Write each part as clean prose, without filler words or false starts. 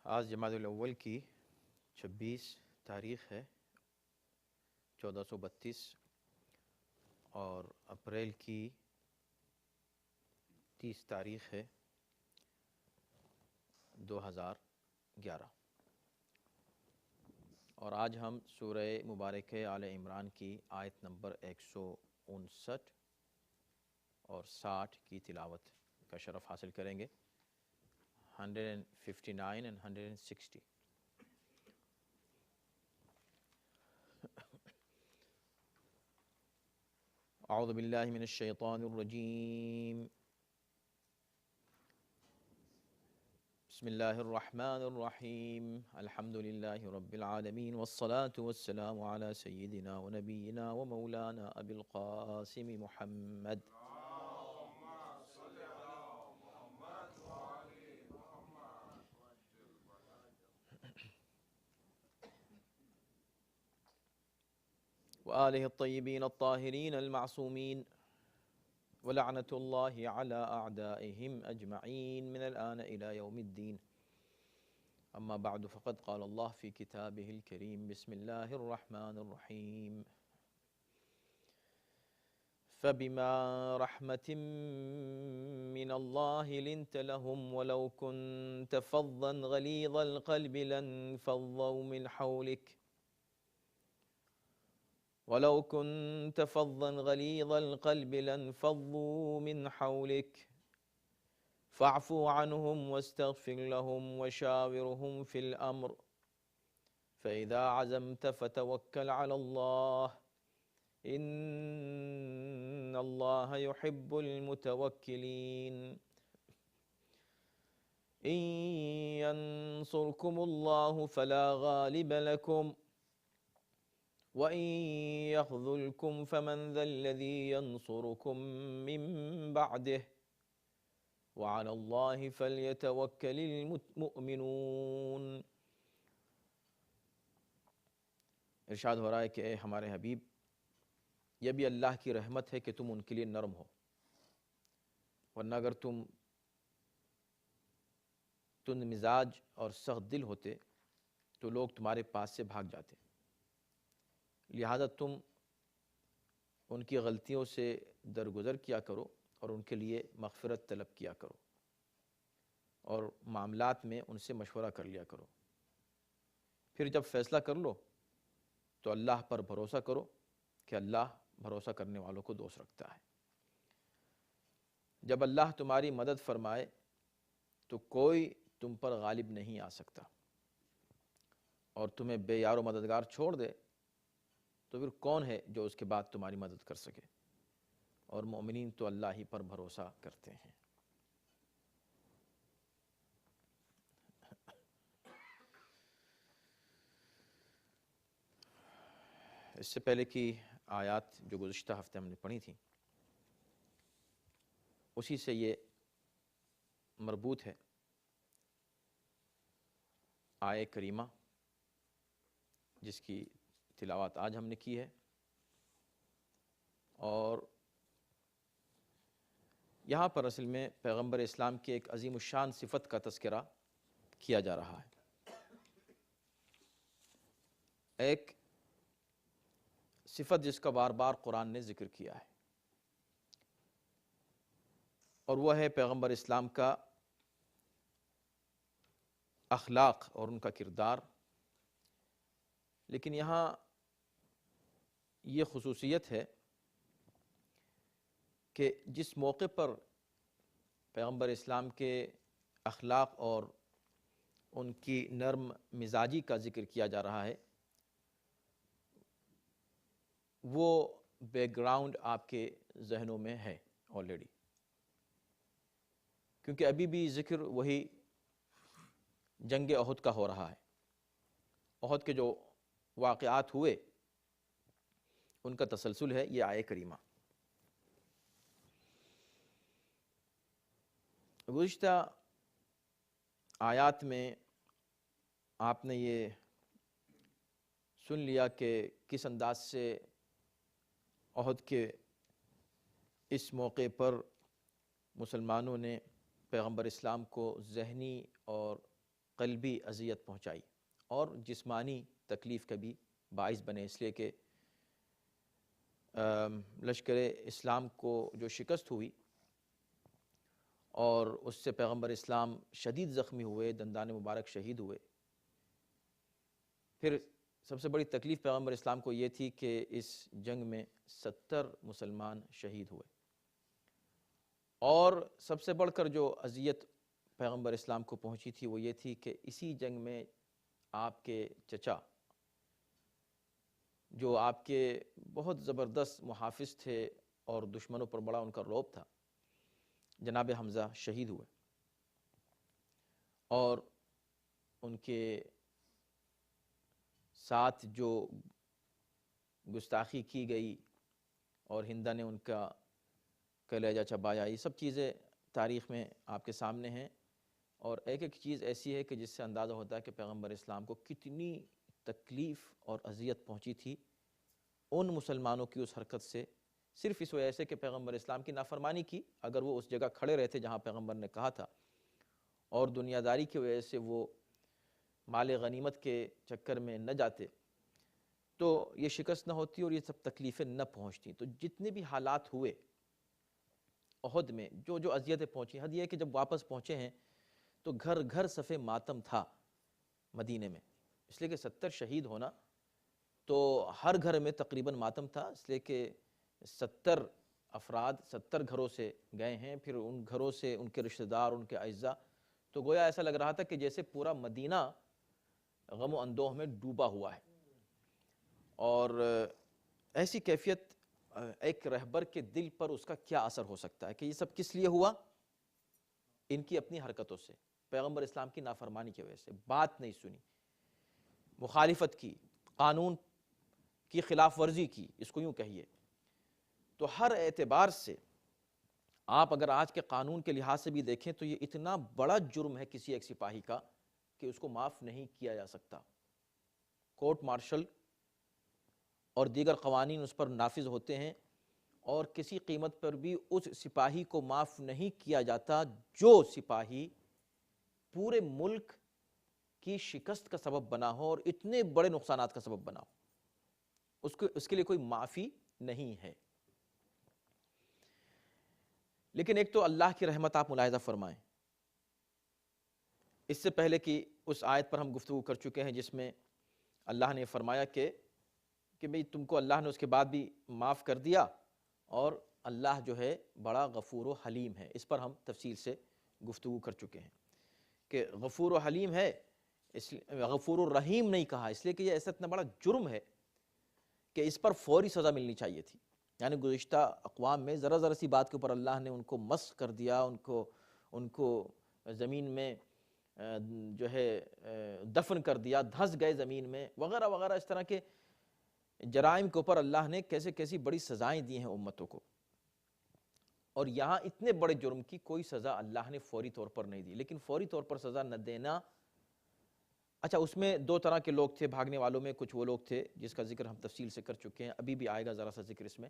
آج جمادی الاول کی 26 تاریخ ہے 1432 اور اپریل کی 30 تاریخ ہے 2011 اور آج ہم سورہ مبارکہ آل عمران کی آیت نمبر 159 اور 60 کی تلاوت کا شرف حاصل کریں گے. 159 and 160. اعوذ باللہ من الشیطان الرجیم. بسم اللہ الرحمن الرحیم. الحمد للہ رب العالمین والصلاة والسلام علی سیدنا و نبینا و مولانا ابی القاسم محمد. وآلہ الطیبین الطاہرین المعصومین ولعنۃ اللہ علی اعدائہم اجمعین من الآن الى یوم الدین. اما بعد فقد قال اللہ فی کتابہ الکریم. بسم اللہ الرحمن الرحیم. فبما رحمة من الله لنت لهم ولو كنت فظا غليظ القلب لانفضوا من حولك ولو كنت فظا غليظ القلب لانفضوا من حولك فاعف عنهم واستغفر لهم وشاورهم في الأمر فإذا عزمت فتوكل على الله إن الله يحب المتوكلين. إن ينصركم الله فلا غالب لكم وَإِن يَخْذُلْكُمْ فَمَنْ ذَا الَّذِي يَنْصُرُكُمْ مِنْ بَعْدِهِ وَعَلَى اللَّهِ فَلْيَتَوَكَّلِ الْمُؤْمِنُونَ. ارشاد ہو رہا ہے کہ اے ہمارے حبیب، یہ بھی اللہ کی رحمت ہے کہ تم ان کے لیے نرم ہو، ورنہ اگر تم تند مزاج اور سخت دل ہوتے تو لوگ تمہارے پاس سے بھاگ جاتے. لہذا تم ان کی غلطیوں سے درگزر کیا کرو اور ان کے لیے مغفرت طلب کیا کرو اور معاملات میں ان سے مشورہ کر لیا کرو. پھر جب فیصلہ کر لو تو اللہ پر بھروسہ کرو کہ اللہ بھروسہ کرنے والوں کو دوست رکھتا ہے. جب اللہ تمہاری مدد فرمائے تو کوئی تم پر غالب نہیں آ سکتا، اور تمہیں بے یار و مددگار چھوڑ دے تو پھر کون ہے جو اس کے بعد تمہاری مدد کر سکے. اور مومنین تو اللہ ہی پر بھروسہ کرتے ہیں. اس سے پہلے کی آیات جو گزشتہ ہفتے ہم نے پڑھی تھیں اسی سے یہ مربوط ہے. آیہ کریمہ جس کی تلاوت آج ہم نے کی ہے، اور یہاں پر اصل میں پیغمبر اسلام کی ایک عظیم الشان صفت کا تذکرہ کیا جا رہا ہے. ایک صفت جس کا بار بار قرآن نے ذکر کیا ہے، اور وہ ہے پیغمبر اسلام کا اخلاق اور ان کا کردار. لیکن یہاں یہ خصوصیت ہے کہ جس موقع پر پیغمبر اسلام کے اخلاق اور ان کی نرم مزاجی کا ذکر کیا جا رہا ہے، وہ بیک گراؤنڈ آپ کے ذہنوں میں ہے آلریڈی، کیونکہ ابھی بھی ذکر وہی جنگ احد کا ہو رہا ہے. احد کے جو واقعات ہوئے ان کا تسلسل ہے یہ آیہ کریمہ. گزشتہ آیات میں آپ نے یہ سن لیا کہ کس انداز سے احد کے اس موقع پر مسلمانوں نے پیغمبر اسلام کو ذہنی اور قلبی اذیت پہنچائی اور جسمانی تکلیف کا بھی باعث بنے، اس لیے کہ لشکر اسلام کو جو شکست ہوئی اور اس سے پیغمبر اسلام شدید زخمی ہوئے، دندان مبارک شہید ہوئے۔ پھر سب سے بڑی تکلیف پیغمبر اسلام کو یہ تھی کہ اس جنگ میں 70 مسلمان شہید ہوئے، اور سب سے بڑھ کر جو اذیت پیغمبر اسلام کو پہنچی تھی وہ یہ تھی کہ اسی جنگ میں آپ کے چچا، جو آپ کے بہت زبردست محافظ تھے اور دشمنوں پر بڑا ان کا رعب تھا، جناب حمزہ شہید ہوئے، اور ان کے ساتھ جو گستاخی کی گئی اور ہندہ نے ان کا کلیجہ چبایا، یہ سب چیزیں تاریخ میں آپ کے سامنے ہیں، اور ایک ایک چیز ایسی ہے کہ جس سے اندازہ ہوتا ہے کہ پیغمبر اسلام کو کتنی تکلیف اور اذیت پہنچی تھی ان مسلمانوں کی اس حرکت سے، صرف اس وجہ سے کہ پیغمبر اسلام کی نافرمانی کی۔ اگر وہ اس جگہ کھڑے رہتے جہاں پیغمبر نے کہا تھا، اور دنیا داری کی وجہ سے وہ مال غنیمت کے چکر میں نہ جاتے، تو یہ شکست نہ ہوتی اور یہ سب تکلیفیں نہ پہنچتی۔ تو جتنے بھی حالات ہوئے احد میں، جو جو اذیتیں پہنچی، حد یہ ہے کہ جب واپس پہنچے ہیں تو گھر گھر صف ماتم تھا مدینے میں، اس لیے کہ 70 شہید ہونا تو ہر گھر میں تقریباً ماتم تھا، اس لیے کہ 70 افراد 70 گھروں سے گئے ہیں، پھر ان گھروں سے ان کے رشتہ دار، ان کے اعزاء، تو گویا ایسا لگ رہا تھا کہ جیسے پورا مدینہ غم و اندوہ میں ڈوبا ہوا ہے۔ اور ایسی کیفیت ایک رہبر کے دل پر اس کا کیا اثر ہو سکتا ہے کہ یہ سب کس لیے ہوا؟ ان کی اپنی حرکتوں سے، پیغمبر اسلام کی نافرمانی کی وجہ سے، بات نہیں سنی، مخالفت کی، قانون کی خلاف ورزی کی، اس کو یوں کہیے۔ تو ہر اعتبار سے آپ اگر آج کے قانون کے لحاظ سے بھی دیکھیں تو یہ اتنا بڑا جرم ہے کسی ایک سپاہی کا کہ اس کو معاف نہیں کیا جا سکتا۔ کورٹ مارشل اور دیگر قوانین اس پر نافذ ہوتے ہیں، اور کسی قیمت پر بھی اس سپاہی کو معاف نہیں کیا جاتا جو سپاہی پورے ملک کی شکست کا سبب بنا ہو اور اتنے بڑے نقصانات کا سبب بنا ہو، اس کے لیے کوئی معافی نہیں ہے۔ لیکن ایک تو اللہ کی رحمت آپ ملاحظہ فرمائیں، اس سے پہلے کی اس آیت پر ہم گفتگو کر چکے ہیں جس میں اللہ نے فرمایا کہ بھئی تم کو اللہ نے اس کے بعد بھی معاف کر دیا، اور اللہ جو ہے بڑا غفور و حلیم ہے۔ اس پر ہم تفصیل سے گفتگو کر چکے ہیں کہ غفور و حلیم ہے، غفور الرحیم نہیں کہا، اس لیے کہ یہ ایسا اتنا بڑا جرم ہے کہ اس پر فوری سزا ملنی چاہیے تھی۔ یعنی گزشتہ اقوام میں ذرا ذرا سی بات کے اوپر اللہ نے ان کو مسخ کر دیا، ان کو زمین میں جو ہے دفن کر دیا، دھنس گئے زمین میں، وغیرہ وغیرہ، اس طرح کے جرائم کے اوپر اللہ نے کیسے کیسی بڑی سزائیں دی ہیں امتوں کو، اور یہاں اتنے بڑے جرم کی کوئی سزا اللہ نے فوری طور پر نہیں دی۔ لیکن فوری طور پر سزا نہ دینا، اچھا اس میں دو طرح کے لوگ تھے بھاگنے والوں میں، کچھ وہ لوگ تھے جس کا ذکر ہم تفصیل سے کر چکے ہیں، ابھی بھی آئے گا ذرا سا ذکر اس میں،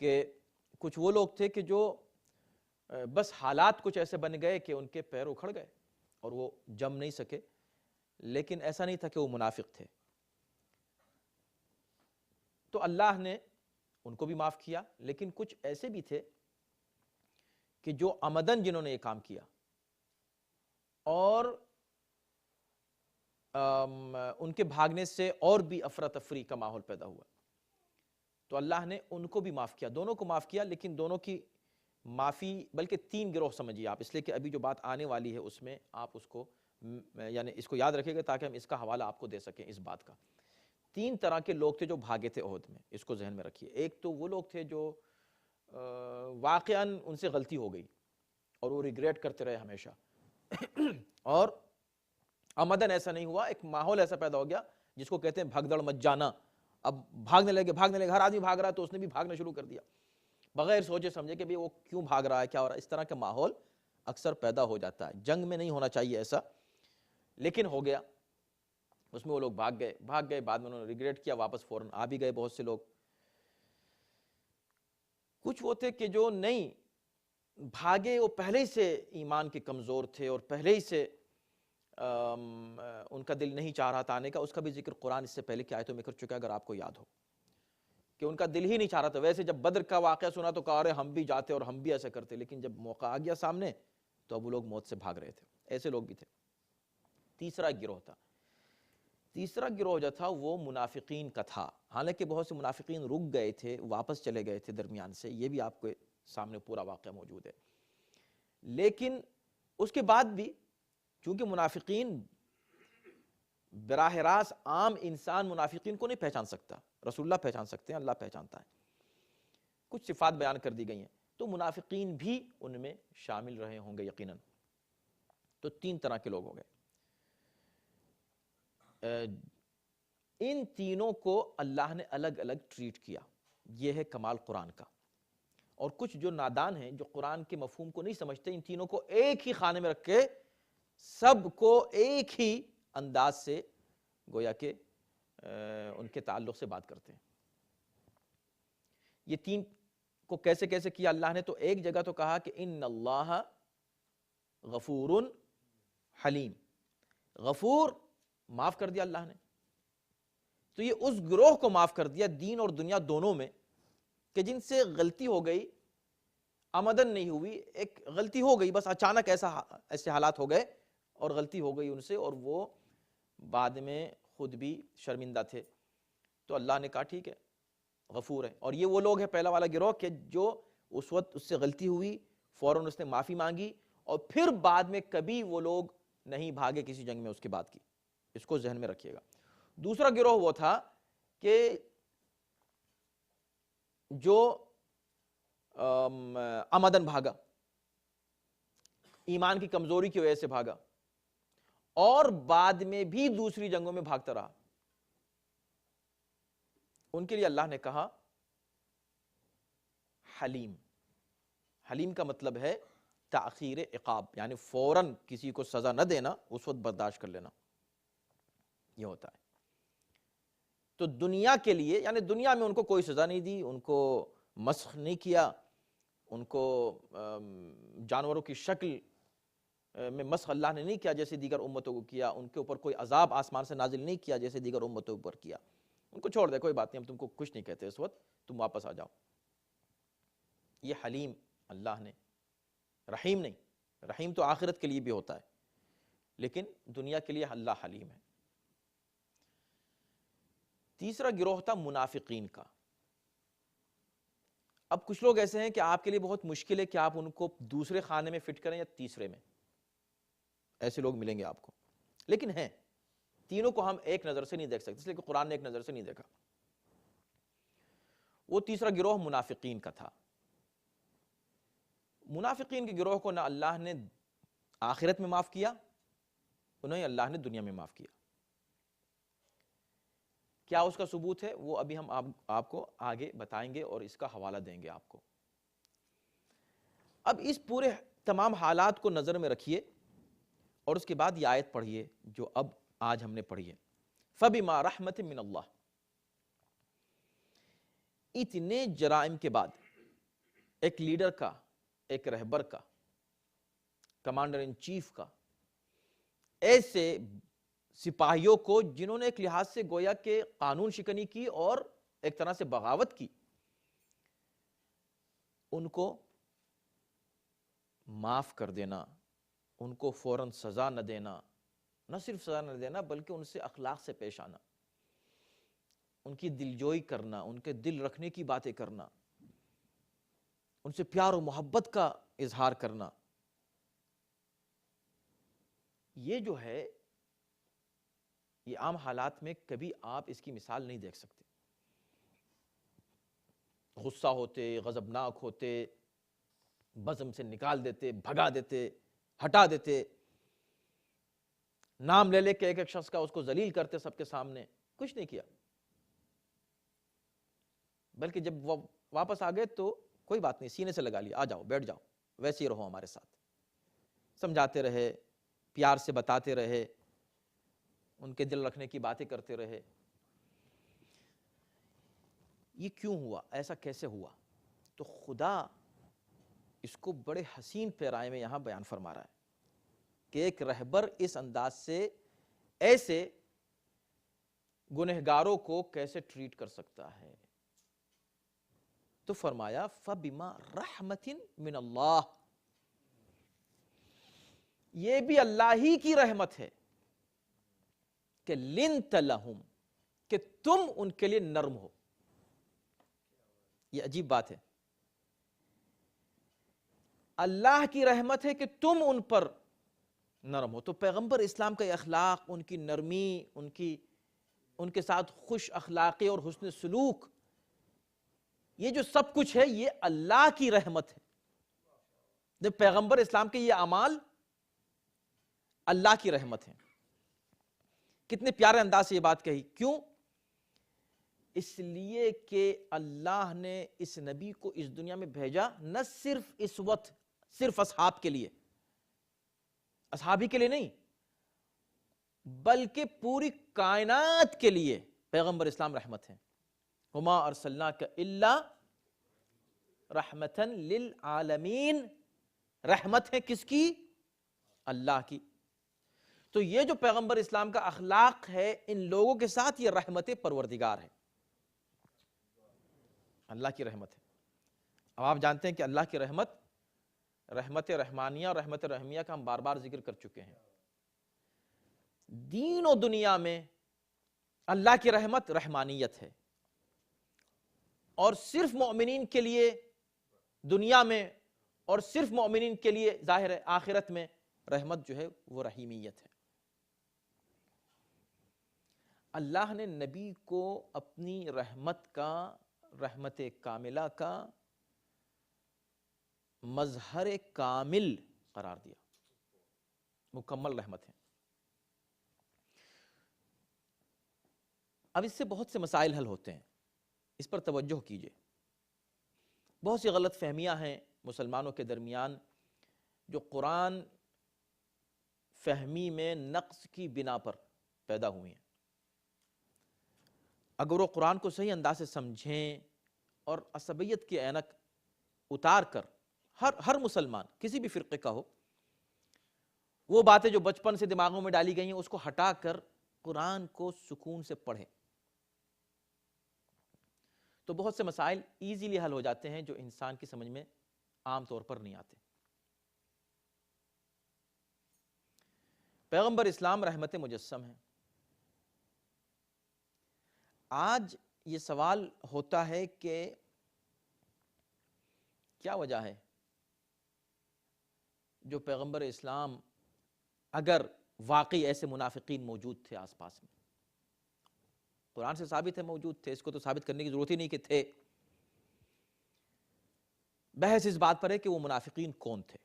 کہ کچھ وہ لوگ تھے کہ جو بس حالات کچھ ایسے بن گئے کہ ان کے پیر اکھڑ گئے اور وہ جم نہیں سکے، لیکن ایسا نہیں تھا کہ وہ منافق تھے، تو اللہ نے ان کو بھی معاف کیا۔ لیکن کچھ ایسے بھی تھے کہ جو عمدن جنہوں نے یہ کام کیا اور ان کے بھاگنے سے اور بھی افراتفری کا ماحول پیدا ہوا، تو اللہ نے ان کو بھی معاف کیا، دونوں کو معاف کیا۔ لیکن دونوں کی معافی بلکہ 3 گروہ سمجھیے آپ، اس لیے کہ ابھی جو بات آنے والی ہے اس میں آپ اس کو یعنی اس کو یاد رکھیں گے تاکہ ہم اس کا حوالہ آپ کو دے سکیں اس بات کا۔ 3 طرح کے لوگ تھے جو بھاگے تھے احد میں، اس کو ذہن میں رکھیے۔ ایک تو وہ لوگ تھے جو واقعاً ان سے غلطی ہو گئی اور وہ ریگریٹ کرتے رہے ہمیشہ، اور عمدن ایسا نہیں ہوا، ایک ماحول ایسا پیدا ہو گیا جس کو کہتے ہیں بھگدڑ مچ جانا، اب بھاگنے لگے، ہر آدمی بھاگ رہا ہے تو اس نے بھی بھاگنا شروع کر دیا بغیر سوچے سمجھے کہ وہ کیوں بھاگ رہا ہے، کیا ہو رہا ہے۔ اس طرح کا ماحول اکثر پیدا ہو جاتا ہے، جنگ میں نہیں ہونا چاہیے ایسا، لیکن ہو گیا، اس میں وہ لوگ بھاگ گئے، بعد میں انہوں نے ریگریٹ کیا، واپس فوراً آ بھی گئے بہت سے لوگ۔ کچھ وہ تھے کہ جو نہیں بھاگے، وہ پہلے ہی سے ایمان کے کمزور تھے اور پہلے ہی سے ان کا دل نہیں چاہ رہا تھا آنے کا، اس کا بھی ذکر قرآن اس سے پہلے کی آیتوں میں کر چکا ہے، اگر آپ کو یاد ہو کہ ان کا دل ہی نہیں چاہ رہا تھا۔ ویسے جب بدر کا واقعہ سنا تو کہا ارے ہم بھی جاتے اور ہم بھی ایسا کرتے، لیکن جب موقع آ گیا سامنے تو اب وہ لوگ موت سے بھاگ رہے تھے، ایسے لوگ بھی تھے۔ تیسرا گروہ جو تھا وہ منافقین کا تھا، حالانکہ بہت سے منافقین رک گئے تھے، واپس چلے گئے تھے درمیان سے، یہ بھی آپ کے سامنے پورا واقعہ موجود ہے۔ لیکن اس کے بعد بھی چونکہ منافقین براہ راست عام انسان منافقین کو نہیں پہچان سکتا، رسول اللہ پہچان سکتے ہیں، اللہ پہچانتا ہے، کچھ صفات بیان کر دی گئی ہیں، تو منافقین بھی ان میں شامل رہے ہوں گے یقیناً۔ تو 3 طرح کے لوگ ہو گئے۔ ان تینوں کو اللہ نے الگ الگ ٹریٹ کیا، یہ ہے کمال قرآن کا۔ اور کچھ جو نادان ہیں، جو قرآن کے مفہوم کو نہیں سمجھتے، ان تینوں کو ایک ہی خانے میں رکھ کے سب کو ایک ہی انداز سے گویا کہ ان کے تعلق سے بات کرتے ہیں۔ یہ 3 کو کیسے کیسے کیا اللہ نے؟ تو ایک جگہ تو کہا کہ ان اللہ غفور حلیم، غفور معاف کر دیا اللہ نے، تو یہ اس گروہ کو معاف کر دیا دین اور دنیا دونوں میں کہ جن سے غلطی ہو گئی، آمدن نہیں ہوئی، ایک غلطی ہو گئی، بس اچانک ایسے حالات ہو گئے اور غلطی ہو گئی ان سے، اور وہ بعد میں خود بھی شرمندہ تھے، تو اللہ نے کہا ٹھیک ہے غفور ہے۔ اور یہ وہ لوگ ہیں پہلا والا گروہ کہ جو اس وقت اس سے غلطی ہوئی، فوراً اس نے معافی مانگی، اور پھر بعد میں کبھی وہ لوگ نہیں بھاگے کسی جنگ میں اس کے بعد کی، اس کو ذہن میں رکھیے گا۔ دوسرا گروہ وہ تھا کہ جو عمدن بھاگا، ایمان کی کمزوری کی وجہ سے بھاگا، اور بعد میں بھی دوسری جنگوں میں بھاگتا رہا، ان کے لیے اللہ نے کہا حلیم۔ حلیم کا مطلب ہے تاخیر عقاب، یعنی فوراً کسی کو سزا نہ دینا، اس وقت برداشت کر لینا، یہ ہوتا ہے۔ تو دنیا کے لیے، یعنی دنیا میں ان کو کوئی سزا نہیں دی، ان کو مسخ نہیں کیا، ان کو جانوروں کی شکل میں مسخ اللہ نے نہیں کیا جیسے دیگر امتوں کو کیا، ان کے اوپر کوئی عذاب آسمان سے نازل نہیں کیا جیسے دیگر امتوں پر کیا، ان کو چھوڑ دے، کوئی بات نہیں، ہم تم کو کچھ نہیں کہتے اس وقت، تم واپس آ جاؤ۔ یہ حلیم اللہ نے، رحیم نہیں، رحیم تو آخرت کے لیے بھی ہوتا ہے، لیکن دنیا کے لیے اللہ حلیم ہے۔ تیسرا گروہ تھا منافقین کا۔ اب کچھ لوگ ایسے ہیں کہ آپ کے لیے بہت مشکل ہے کہ آپ ان کو دوسرے خانے میں فٹ کریں یا تیسرے میں، ایسے لوگ ملیں گے آپ کو، لیکن ہیں، تینوں کو ہم ایک نظر سے نہیں دیکھ سکتے، اس لیے کہ قرآن نے ایک نظر سے نہیں دیکھا۔ وہ تیسرا گروہ منافقین کا تھا۔ منافقین کے گروہ کو نہ اللہ نے آخرت میں معاف کیا، انہیں اللہ نے دنیا میں معاف کیا۔ کیا اس کا ثبوت ہے؟ وہ ابھی ہم آپ کو آگے بتائیں گے اور اس کا حوالہ دیں گے آپ کو۔ اب اس پورے تمام حالات کو نظر میں رکھیے اور اس کے بعد یہ آیت پڑھیے جو اب آج ہم نے پڑھی ہے، فَبِمَا رَحْمَةٍ مِّنَ اللَّهِ۔ اتنے جرائم کے بعد ایک لیڈر کا، ایک رہبر کا، کمانڈر ان چیف کا، ایسے سپاہیوں کو جنہوں نے ایک لحاظ سے گویا کہ قانون شکنی کی اور ایک طرح سے بغاوت کی، ان کو معاف کر دینا، ان کو فوراً سزا نہ دینا، نہ صرف سزا نہ دینا بلکہ ان سے اخلاق سے پیش آنا، ان کی دلجوئی کرنا، ان کے دل رکھنے کی باتیں کرنا، ان سے پیار و محبت کا اظہار کرنا، یہ جو ہے یہ عام حالات میں کبھی آپ اس کی مثال نہیں دیکھ سکتے۔ غصہ ہوتے، غضبناک ہوتے، بزم سے نکال دیتے، بھگا دیتے، ہٹا دیتے، نام لے لے کے ایک ایک شخص کا اس کو ذلیل کرتے سب کے سامنے، کچھ نہیں کیا، بلکہ جب وہ واپس آ گئے تو کوئی بات نہیں، سینے سے لگا لیا، آ جاؤ، بیٹھ جاؤ، ویسے ہی رہو ہمارے ساتھ، سمجھاتے رہے، پیار سے بتاتے رہے، ان کے دل رکھنے کی باتیں کرتے رہے۔ یہ کیوں ہوا؟ ایسا کیسے ہوا؟ تو خدا اس کو بڑے حسین پیرائے میں یہاں بیان فرما رہا ہے۔ کہ ایک رہبر اس انداز سے ایسے گنہگاروں کو کیسے ٹریٹ کر سکتا ہے. تو فرمایا فَبِمَا رَحْمَةٍ مِّنَ اللَّهِ، یہ بھی اللہ ہی کی رحمت ہے کہ لِنْتَ لَهُمْ، کہ تم ان کے لیے نرم ہو. یہ عجیب بات ہے. اللہ کی رحمت ہے کہ تم ان پر نرم ہو. تو پیغمبر اسلام کا یہ اخلاق، ان کی نرمی، ان کے ساتھ خوش اخلاقی اور حسن سلوک، یہ جو سب کچھ ہے یہ اللہ کی رحمت ہے. جب پیغمبر اسلام کے یہ اعمال اللہ کی رحمت ہے. کتنے پیارے انداز سے یہ بات کہی. کیوں؟ اس لیے کہ اللہ نے اس نبی کو اس دنیا میں بھیجا نہ صرف اس وقت صرف اصحاب کے لیے، اصحابی کے لیے نہیں، بلکہ پوری کائنات کے لیے پیغمبر اسلام رحمت ہے. وما ارسلناک الا رحمتا للعالمین. رحمت ہے کس کی؟ اللہ کی. تو یہ جو پیغمبر اسلام کا اخلاق ہے ان لوگوں کے ساتھ، یہ رحمت پروردگار ہے، اللہ کی رحمت ہے. اب آپ جانتے ہیں کہ اللہ کی رحمت، رحمت رحمانیہ اور رحمت رحمیہ کا ہم بار بار ذکر کر چکے ہیں. دین و دنیا میں اللہ کی رحمت رحمانیت ہے، اور صرف مومنین کے لیے دنیا میں اور صرف مومنین کے لیے ظاہر ہے آخرت میں رحمت جو ہے وہ رحیمیت ہے. اللہ نے نبی کو اپنی رحمت کا، رحمت کاملہ کا مظہر کامل قرار دیا. مکمل رحمت ہے. اب اس سے بہت سے مسائل حل ہوتے ہیں، اس پر توجہ کیجئے. بہت سی غلط فہمیاں ہیں مسلمانوں کے درمیان جو قرآن فہمی میں نقص کی بنا پر پیدا ہوئی ہیں. اگر وہ قرآن کو صحیح انداز سے سمجھیں اور عصبیت کی عینک اتار کر، ہر مسلمان کسی بھی فرقے کا ہو، وہ باتیں جو بچپن سے دماغوں میں ڈالی گئی ہیں اس کو ہٹا کر قرآن کو سکون سے پڑھیں، تو بہت سے مسائل ایزیلی حل ہو جاتے ہیں جو انسان کی سمجھ میں عام طور پر نہیں آتے. پیغمبر اسلام رحمت مجسم ہے. آج یہ سوال ہوتا ہے کہ کیا وجہ ہے جو پیغمبر اسلام، اگر واقعی ایسے منافقین موجود تھے آس پاس میں، قرآن سے ثابت ہے موجود تھے، اس کو تو ثابت کرنے کی ضرورت ہی نہیں کہ تھے، بحث اس بات پر ہے کہ وہ منافقین کون تھے،